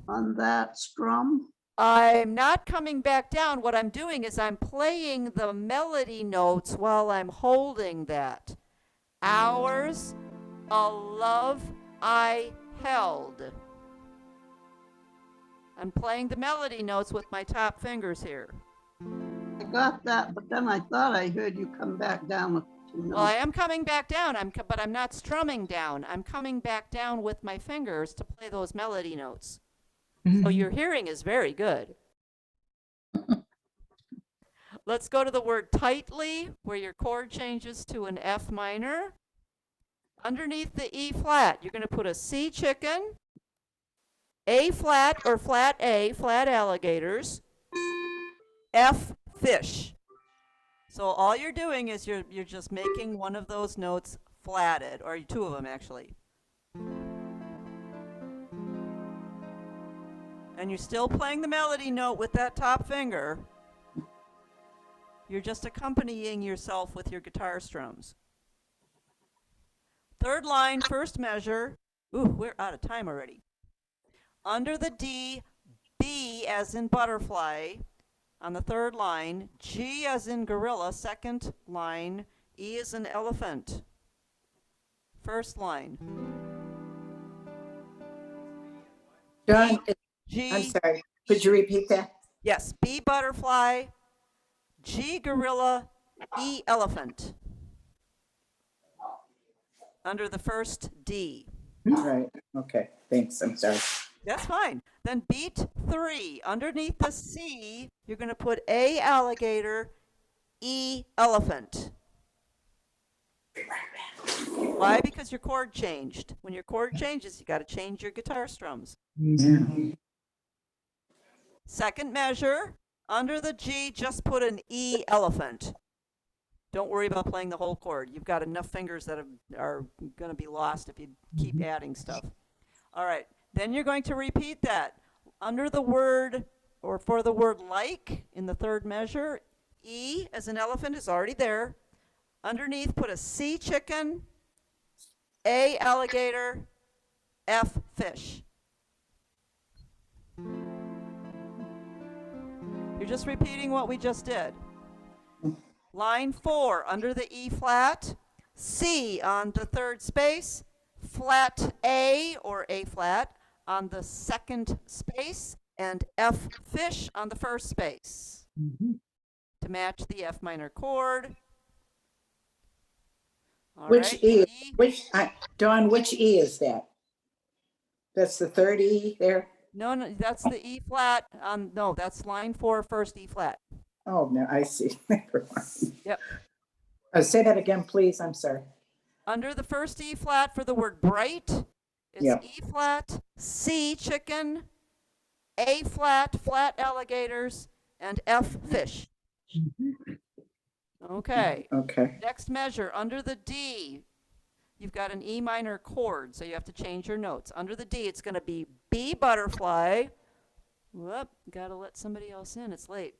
on that strum?
I'm not coming back down. What I'm doing is I'm playing the melody notes while I'm holding that. Hours, a love I held. I'm playing the melody notes with my top fingers here.
I got that, but then I thought I heard you come back down with two
Well, I
notes.
am coming back down, but I'm not strumming down. I'm coming back down with my fingers to play those melody notes. So your hearing is very good. Let's go to the word tightly, where your chord changes to an F minor. Underneath the E flat, you're going to put a C chicken, A flat or flat A, flat alligators, F fish. So all you're doing is you're just making one of those notes flatted, or two of them actually. And you're still playing the melody note with that top finger. You're just accompanying yourself with your guitar strums. Third line, first measure. Ooh, we're out of time already. Under the D, B as in butterfly on the third line, G as in gorilla, second line, E as in elephant. First line.
Dawn,
G,
I'm sorry, could you repeat that?
yes, B butterfly, G gorilla, E elephant. Under the first D.
Right, okay, thanks, I'm sorry.
That's fine. Then beat 3. Underneath the C, you're going to put A alligator, E elephant. Why? Because your chord changed. When your chord changes, you got to change your guitar strums.
Yeah.
Second measure, under the G, just put an E elephant. Don't worry about playing the whole chord. You've got enough fingers that are going to be lost if you keep adding stuff. All right. Then you're going to repeat that. Under the word, or for the word like, in the third measure, E as an elephant is already there. Underneath, put a C chicken, A alligator, F fish. You're just repeating what we just did. Line 4, under the E flat, C on the third space, flat A or A flat on the second space, and F fish on the first space to match the F minor chord. All
Which
right,
E, Dawn, which E is that? That's the third E there?
No, that's the E flat. No, that's line 4, first E flat.
Oh, no, I see. Never mind.
Yep.
Say that again, please, I'm sorry.
Under the first E flat for the word bright, it's
Yep.
E flat, C chicken, A flat, flat alligators, and F fish. Okay.
Okay,
Next measure, under the D, you've got an E minor chord, so you have to change your notes. Under the D, it's going to be B butterfly. Whoop, got to let somebody else in. It's late.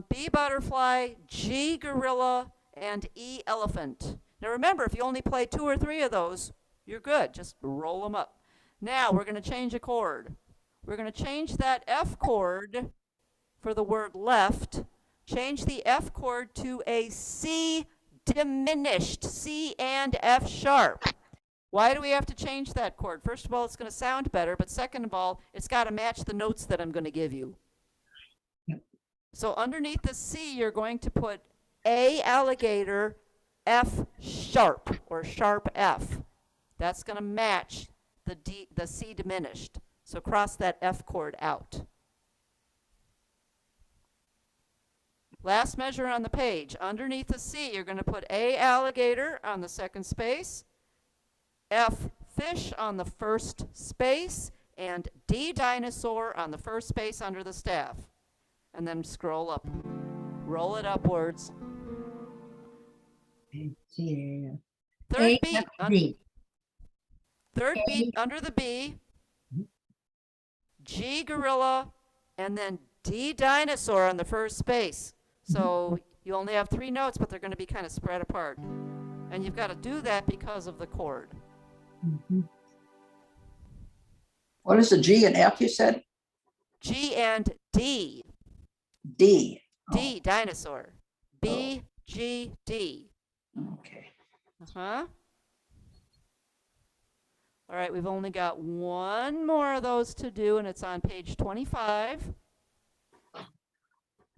B butterfly, G gorilla, and E elephant. Now remember, if you only play 2 or 3 of those, you're good. Just roll them up. Now we're going to change a chord. We're going to change that F chord for the word left. Change the F chord to a C diminished, C and F sharp. Why do we have to change that chord? First of all, it's going to sound better, but second of all, it's got to match the notes that I'm going to give you. So underneath the C, you're going to put A alligator, F sharp, or sharp F. That's going to match the C diminished. So cross that F chord out. Last measure on the page. Underneath the C, you're going to put A alligator on the second space, F fish on the first space, and D dinosaur on the first space under the staff. And then scroll up. Roll it upwards.
Yeah.
Third beat.
D.
Third beat under the B, G gorilla, and then D dinosaur on the first space. So you only have 3 notes, but they're going to be kind of spread apart. And you've got to do that because of the chord.
What is the G and F you said?
G and D.
D.
D, dinosaur. B, G, D.
Okay.
Uh-huh. All right, we've only got one more of those to do, and it's on page 25.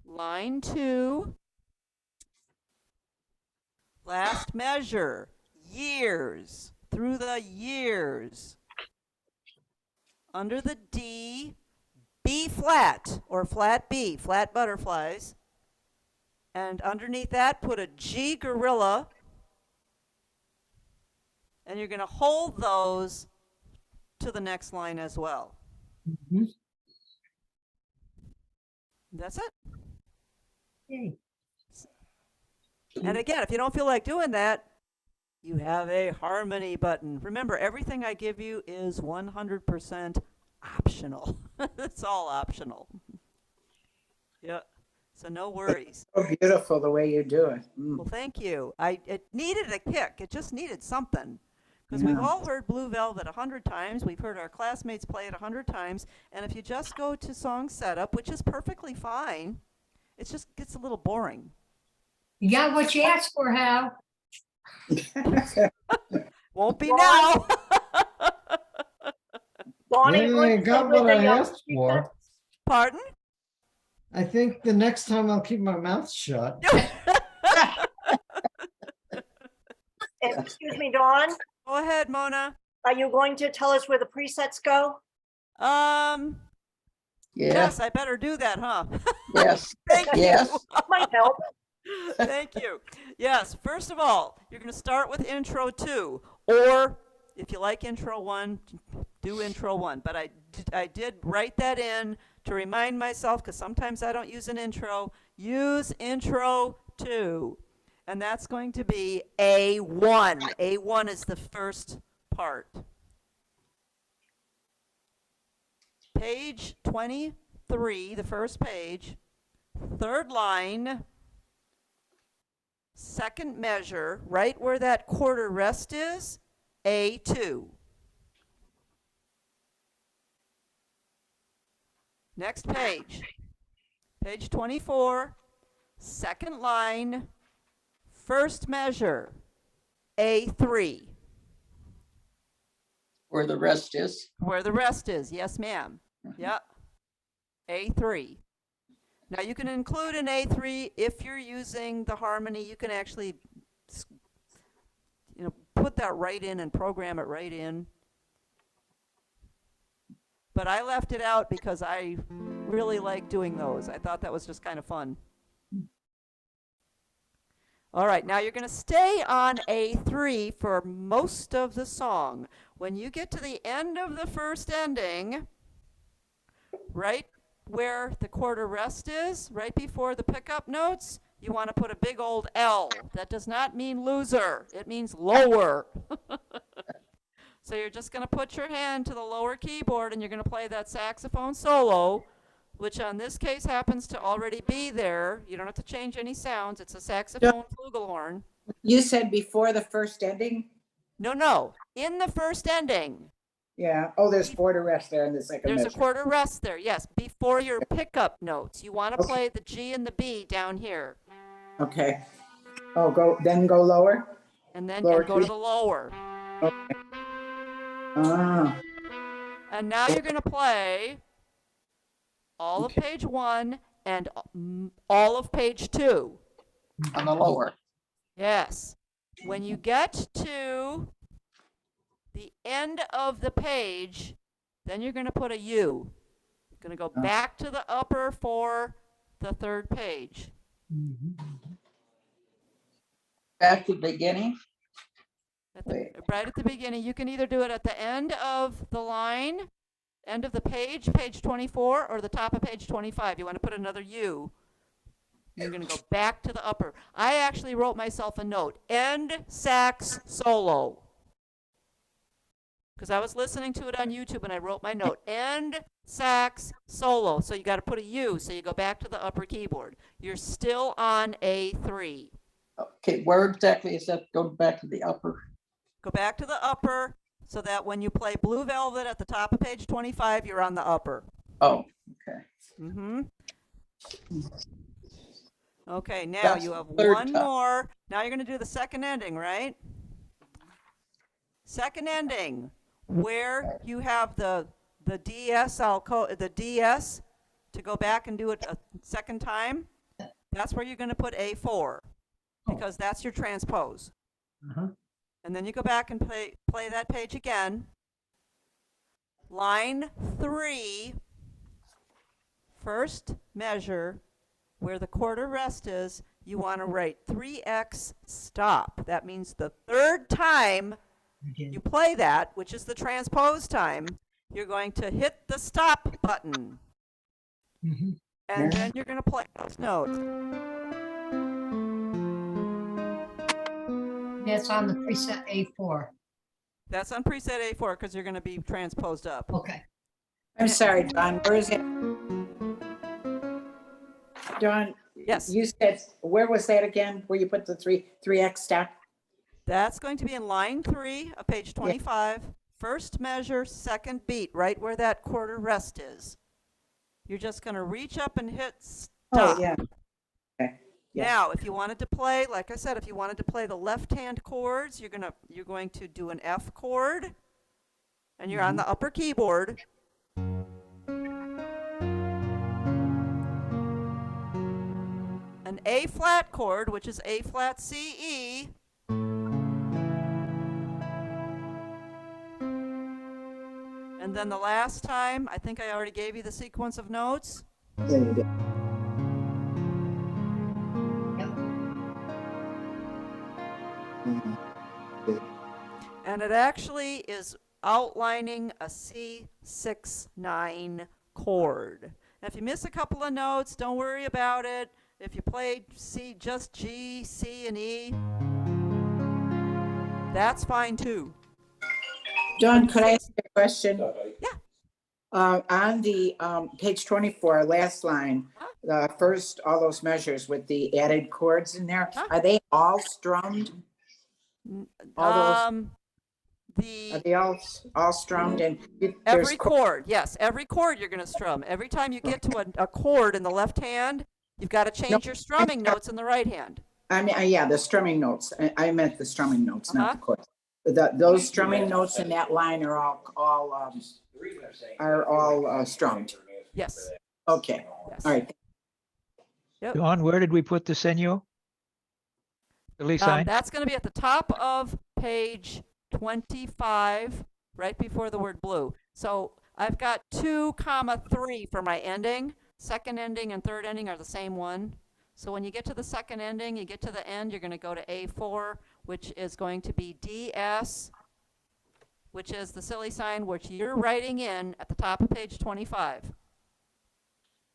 Line 2. Last measure. Years. Through the years. Under the D, B flat, or flat B, flat butterflies. And underneath that, put a G gorilla. And you're going to hold those to the next line as well. That's it.
Okay.
And again, if you don't feel like doing that, you have a harmony button. Remember, everything I give you is 100% optional. It's all optional. Yeah. So no worries.
So beautiful the way you do it. Mm.
Well, thank you. It needed a kick. It just needed something. Because we've all heard Blue Velvet 100 times. We've heard our classmates play it 100 times. And if you just go to song setup, which is perfectly fine, it just gets a little boring.
You got what you asked for, Hal.
Won't be now.
Bonnie,
Yeah, I
going
got
with
what
the,
I asked for.
Pardon?
I think the next time I'll keep my mouth shut.
Excuse me, Dawn,
Go ahead, Mona.
are you going to tell us where the presets go?
Yeah.
Yes, I better do that, huh?
Yes.
Thank you.
Yes.
Might help.
Thank you. Yes, first of all, you're going to start with intro 2, or if you like intro 1, do intro 1. But I did write that in to remind myself, because sometimes I don't use an intro. Use intro 2, and that's going to be A1. A1 is the first part. Page 23, the first page, third line, second measure, right where that quarter rest is, A2. Next page, page 24, second line, first measure, A3.
Where the rest is.
Where the rest is, yes ma'am. Yep, A3. Now you can include an A3 if you're using the harmony. You can actually, put that right in and program it right in. But I left it out because I really like doing those. I thought that was just kind of fun. All right, now you're going to stay on A3 for most of the song. When you get to the end of the first ending, right where the quarter rest is, right before the pickup notes, you want to put a big old L. That does not mean loser. It means lower. So you're just going to put your hand to the lower keyboard and you're going to play that saxophone solo, which on this case happens to already be there. You don't have to change any sounds. It's a saxophone flugelhorn.
You said before the first ending?
No, in the first ending.
Yeah. Oh, there's quarter rest there in the second
There's
measure.
a quarter rest there, yes, before your pickup notes. You want to play the G and the B down here.
Okay. Oh, go lower?
And then
Lower
go to
key.
the lower.
Okay. Ah,
And now you're going to play all of page 1 and all of page 2.
On the lower.
Yes. When you get to end of the page, then you're going to put a U. You're going to go back to the upper for the third page.
Back to the beginning.
Right at the beginning. You can either do it at the end of the line, end of the page, page 24, or the top of page 25. You want to put another U. You're going to go back to the upper. I actually wrote myself a note. End sax solo. Because I was listening to it on YouTube and I wrote my note. End sax solo. So you got to put a U. So you go back to the upper keyboard. You're still on A3.
Okay, where exactly is that? Go back to the upper.
Go back to the upper so that when you play Blue Velvet at the top of page 25, you're on the upper.
Oh, okay.
Mm-hmm. Okay, now
That's
you have
the third
one
time.
more. Now you're going to do the second ending, right? Second ending, where you have the DS, the DS to go back and do it a second time. That's where you're going to put A4 because that's your transpose. And then you go back and play that page again. Line 3, first measure, where the quarter rest is, you want to write 3x stop. That means the third time you play that, which is the transpose time, you're going to hit the stop button. And then you're going to play those notes.
That's on the preset A4.
That's on preset A4 because you're going to be transposed up.
Okay.
I'm sorry, Dawn, where is it? Dawn,
Yes.
you said, where was that again? Where you put the 3x stop?
That's going to be in line 3 of page 25. First measure, second beat, right where that quarter rest is. You're just going to reach up and hit stop.
Oh, yeah. Okay. Yeah.
Now, if you wanted to play, like I said, if you wanted to play the left-hand chords, you're going to do an F chord, and you're on the upper keyboard. An A flat chord, which is A flat C E. And then the last time, I think I already gave you the sequence of notes.
Yeah, you did.
And it actually is outlining a C6-9 chord. And if you miss a couple of notes, don't worry about it. If you play C, just G, C, and E, that's fine too.
Dawn, could I ask you a question?
Yeah.
On the page 24, last line, the first, all those measures with the added chords in there, are they all strummed? All those, are they all strummed? And there's
Every chord, yes, every chord you're going to strum. Every time you get to a chord in the left hand, you've got to change your strumming notes in the right hand.
I mean, yeah, the strumming notes. I meant the strumming notes, not the chords. Those strumming notes in that line are all strummed.
Yes.
Okay.
Yes.
All right.
Dawn, where did we put the senyo? Billy sign?
That's going to be at the top of page 25, right before the word blue. So I've got 2,3 for my ending. Second ending and third ending are the same one. So when you get to the second ending, you get to the end, you're going to go to A4, which is going to be DS, which is the silly sign, which you're writing in at the top of page 25.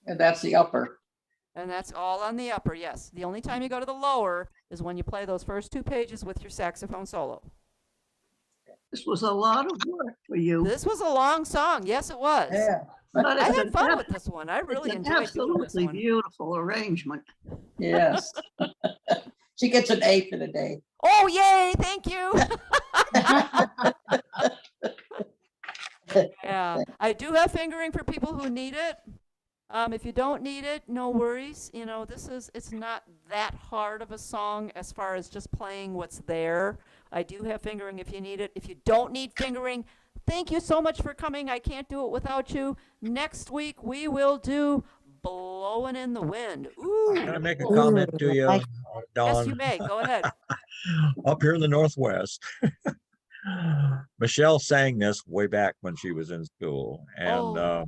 And that's the upper.
And that's all on the upper, yes. The only time you go to the lower is when you play those first 2 pages with your saxophone solo.
This was a lot of work for you.
This was a long song. Yes, it was.
Yeah.
But
I
it's
had
an
fun
ab-
with this one. I really
it's an
enjoyed doing this
absolutely
one.
beautiful arrangement.
Yes. She gets an A for the day.
Oh, yay. Thank you. Yeah, I do have fingering for people who need it. If you don't need it, no worries. You know, it's not that hard of a song as far as just playing what's there. I do have fingering if you need it. If you don't need fingering, thank you so much for coming. I can't do it without you. Next week, we will do Blowing in the Wind. Ooh.
Can I make a comment to you,
Yes,
Dawn?
you may. Go ahead.
Up here in the Northwest,
Michelle sang this way back when she was in school, and
Oh,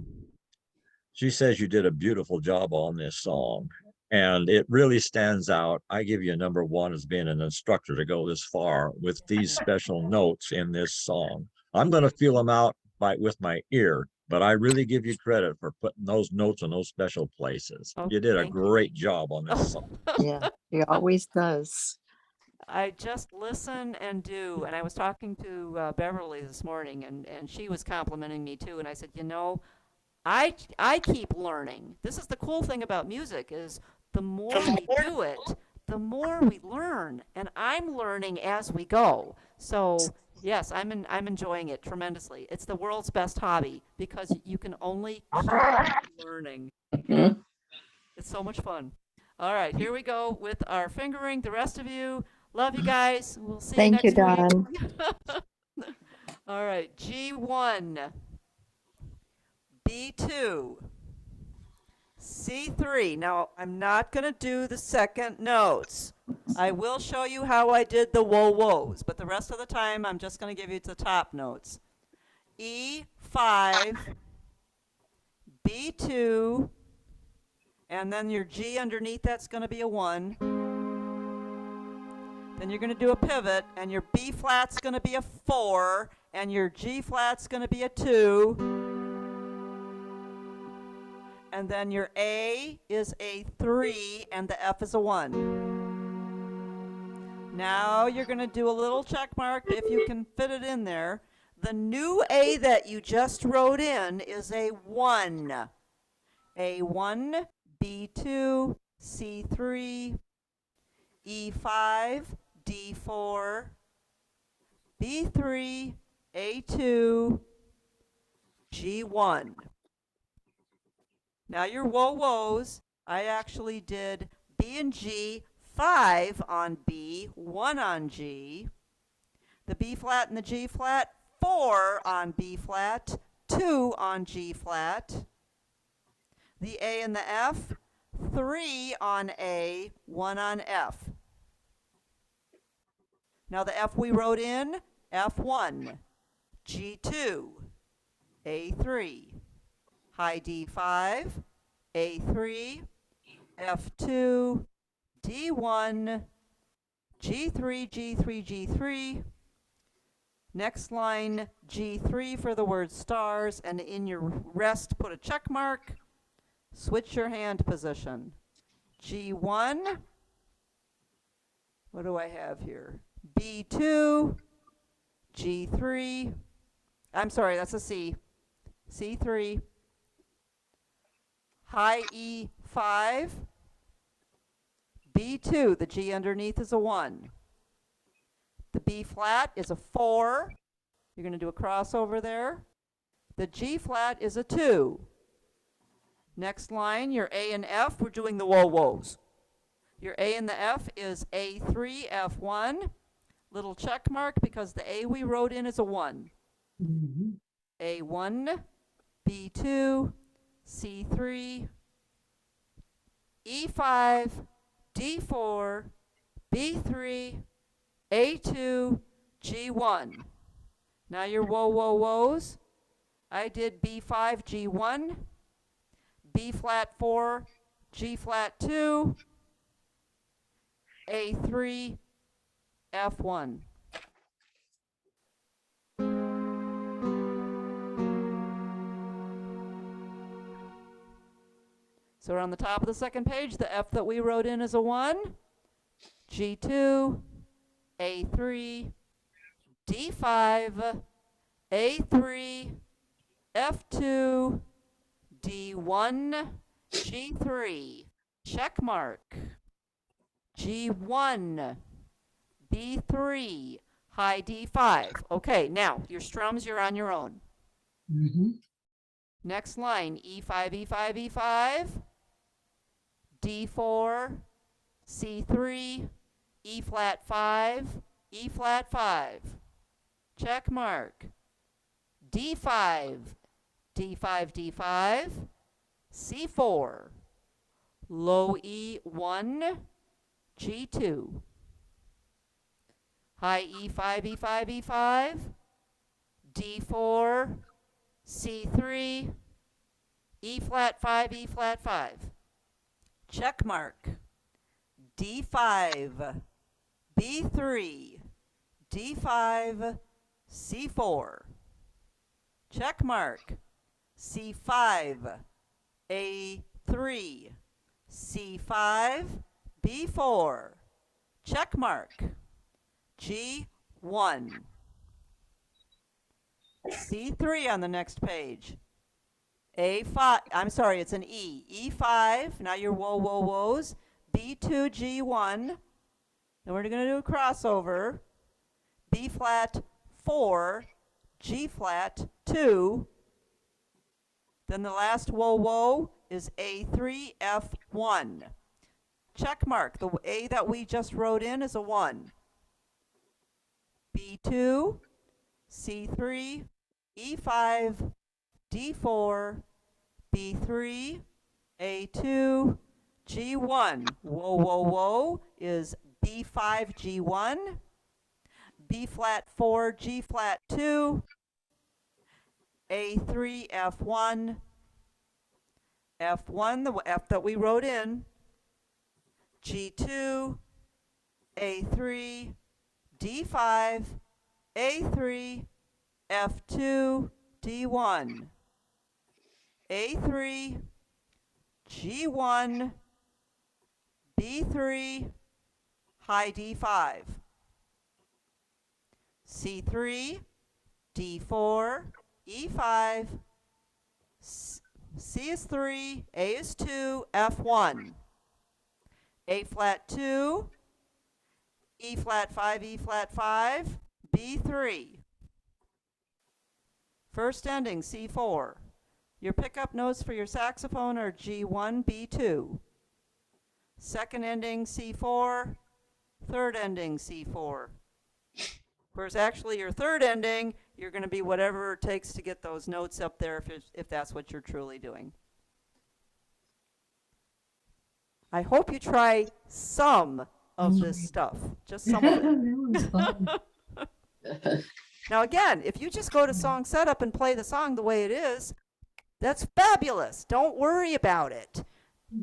she says you did a beautiful job on this song, and it really stands out. I give you a number one as being an instructor to go this far with these special notes in this song. I'm going to feel them out with my ear, but I really give you credit for putting those notes in those special places.
oh,
You did a
thank you.
great job on this song.
Yeah, he always does.
I just listen and do. And I was talking to Beverly this morning, and she was complimenting me too. And I said, you know, I keep learning. This is the cool thing about music is the more we do it, the more we learn. And I'm learning as we go. So yes, I'm enjoying it tremendously. It's the world's best hobby because you can only keep learning.
Mhm.
It's so much fun. All right, here we go with our fingering. The rest of you, love you guys. We'll see you
Thank you,
next week.
Dawn.
All right, G1, B2, C3. Now, I'm not going to do the second notes. I will show you how I did the whoa-whoas, but the rest of the time, I'm just going to give you the top notes. E5, B2, and then your G underneath that's going to be a 1. Then you're going to do a pivot, and your B flat's going to be a 4, and your G flat's going to be a 2. And then your A is a 3, and the F is a 1. Now you're going to do a little check mark if you can fit it in there. The new A that you just wrote in is a 1. A1, B2, C3, E5, D4, B3, A2, G1. Now your whoa-whoas, I actually did B and G, 5 on B, 1 on G. The B flat and the G flat, 4 on B flat, 2 on G flat. The A and the F, 3 on A, 1 on F. Now the F we wrote in, F1, G2, A3, high D5, A3, F2, D1, G3, G3, G3. Next line, G3 for the word stars, and in your rest put a check mark. Switch your hand position. G1. What do I have here? B2, G3. I'm sorry, that's a C. C3. High E5. B2, the G underneath is a 1. The B flat is a 4. You're going to do a crossover there. The G flat is a 2. Next line, your A and F, we're doing the whoa-whoas. Your A and the F is A3, F1. Little check mark because the A we wrote in is a 1. A1, B2, C3, E5, D4, B3, A2, G1. Now your whoa-whoas. I did B5, G1, B flat 4, G flat 2, A3, F1. So we're on the top of the second page. The F that we wrote in is a 1, G2, A3, D5, A3, F2, D1, G3, check mark, G1, B3, high D5. Okay, now your strums, you're on your own. Next line, E5, E5, E5, D4, C3, E flat 5, E flat 5. Check mark. D5, D5, D5, C4, low E1, G2, high E5, E5, E5, D4, C3, E flat 5, E flat 5. Check mark. D5, B3, D5, C4. Check mark. C5, A3, C5, B4. Check mark. G1. C3 on the next page. A5, I'm sorry, it's an E. E5, now your whoa, whoa, whoas. B2, G1. Then we're going to do a crossover. B flat 4, G flat 2. Then the last whoa, whoa is A3, F1. Check mark. The A that we just wrote in is a 1. B2, C3, E5, D4, B3, A2, G1. Whoa, whoa, whoa is B5, G1, B flat 4, G flat 2, A3, F1, F1, the F that we wrote in, G2, A3, D5, A3, F2, D1, A3, G1, B3, high D5, C3, D4, E5, C is 3, A is 2, F1, A flat 2, E flat 5, E flat 5, B3. First ending, C4. Your pickup notes for your saxophone are G1, B2. Second ending, C4. Third ending, C4. Whereas actually your third ending, you're going to be whatever it takes to get those notes up there if that's what you're truly doing. I hope you try some of this stuff, just some of it. Now again, if you just go to song setup and play the song the way it is, that's fabulous. Don't worry about it.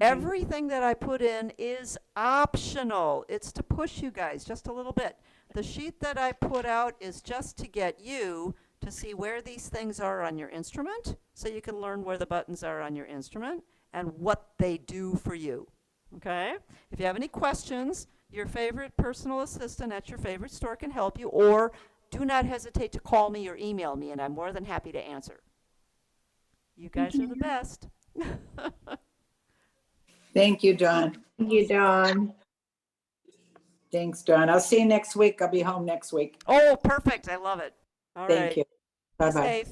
Everything that I put in is optional. It's to push you guys just a little bit. The sheet that I put out is just to get you to see where these things are on your instrument, so you can learn where the buttons are on your instrument and what they do for you. Okay? If you have any questions, your favorite personal assistant at your favorite store can help you, or do not hesitate to call me or email me, and I'm more than happy to answer. You guys are the best.
Thank you, Dawn.
Thank you, Dawn.
Thanks, Dawn. I'll see you next week. I'll be home next week.
Oh, perfect. I love it. All right.
Thank you.
Be
Bye-bye.
safe.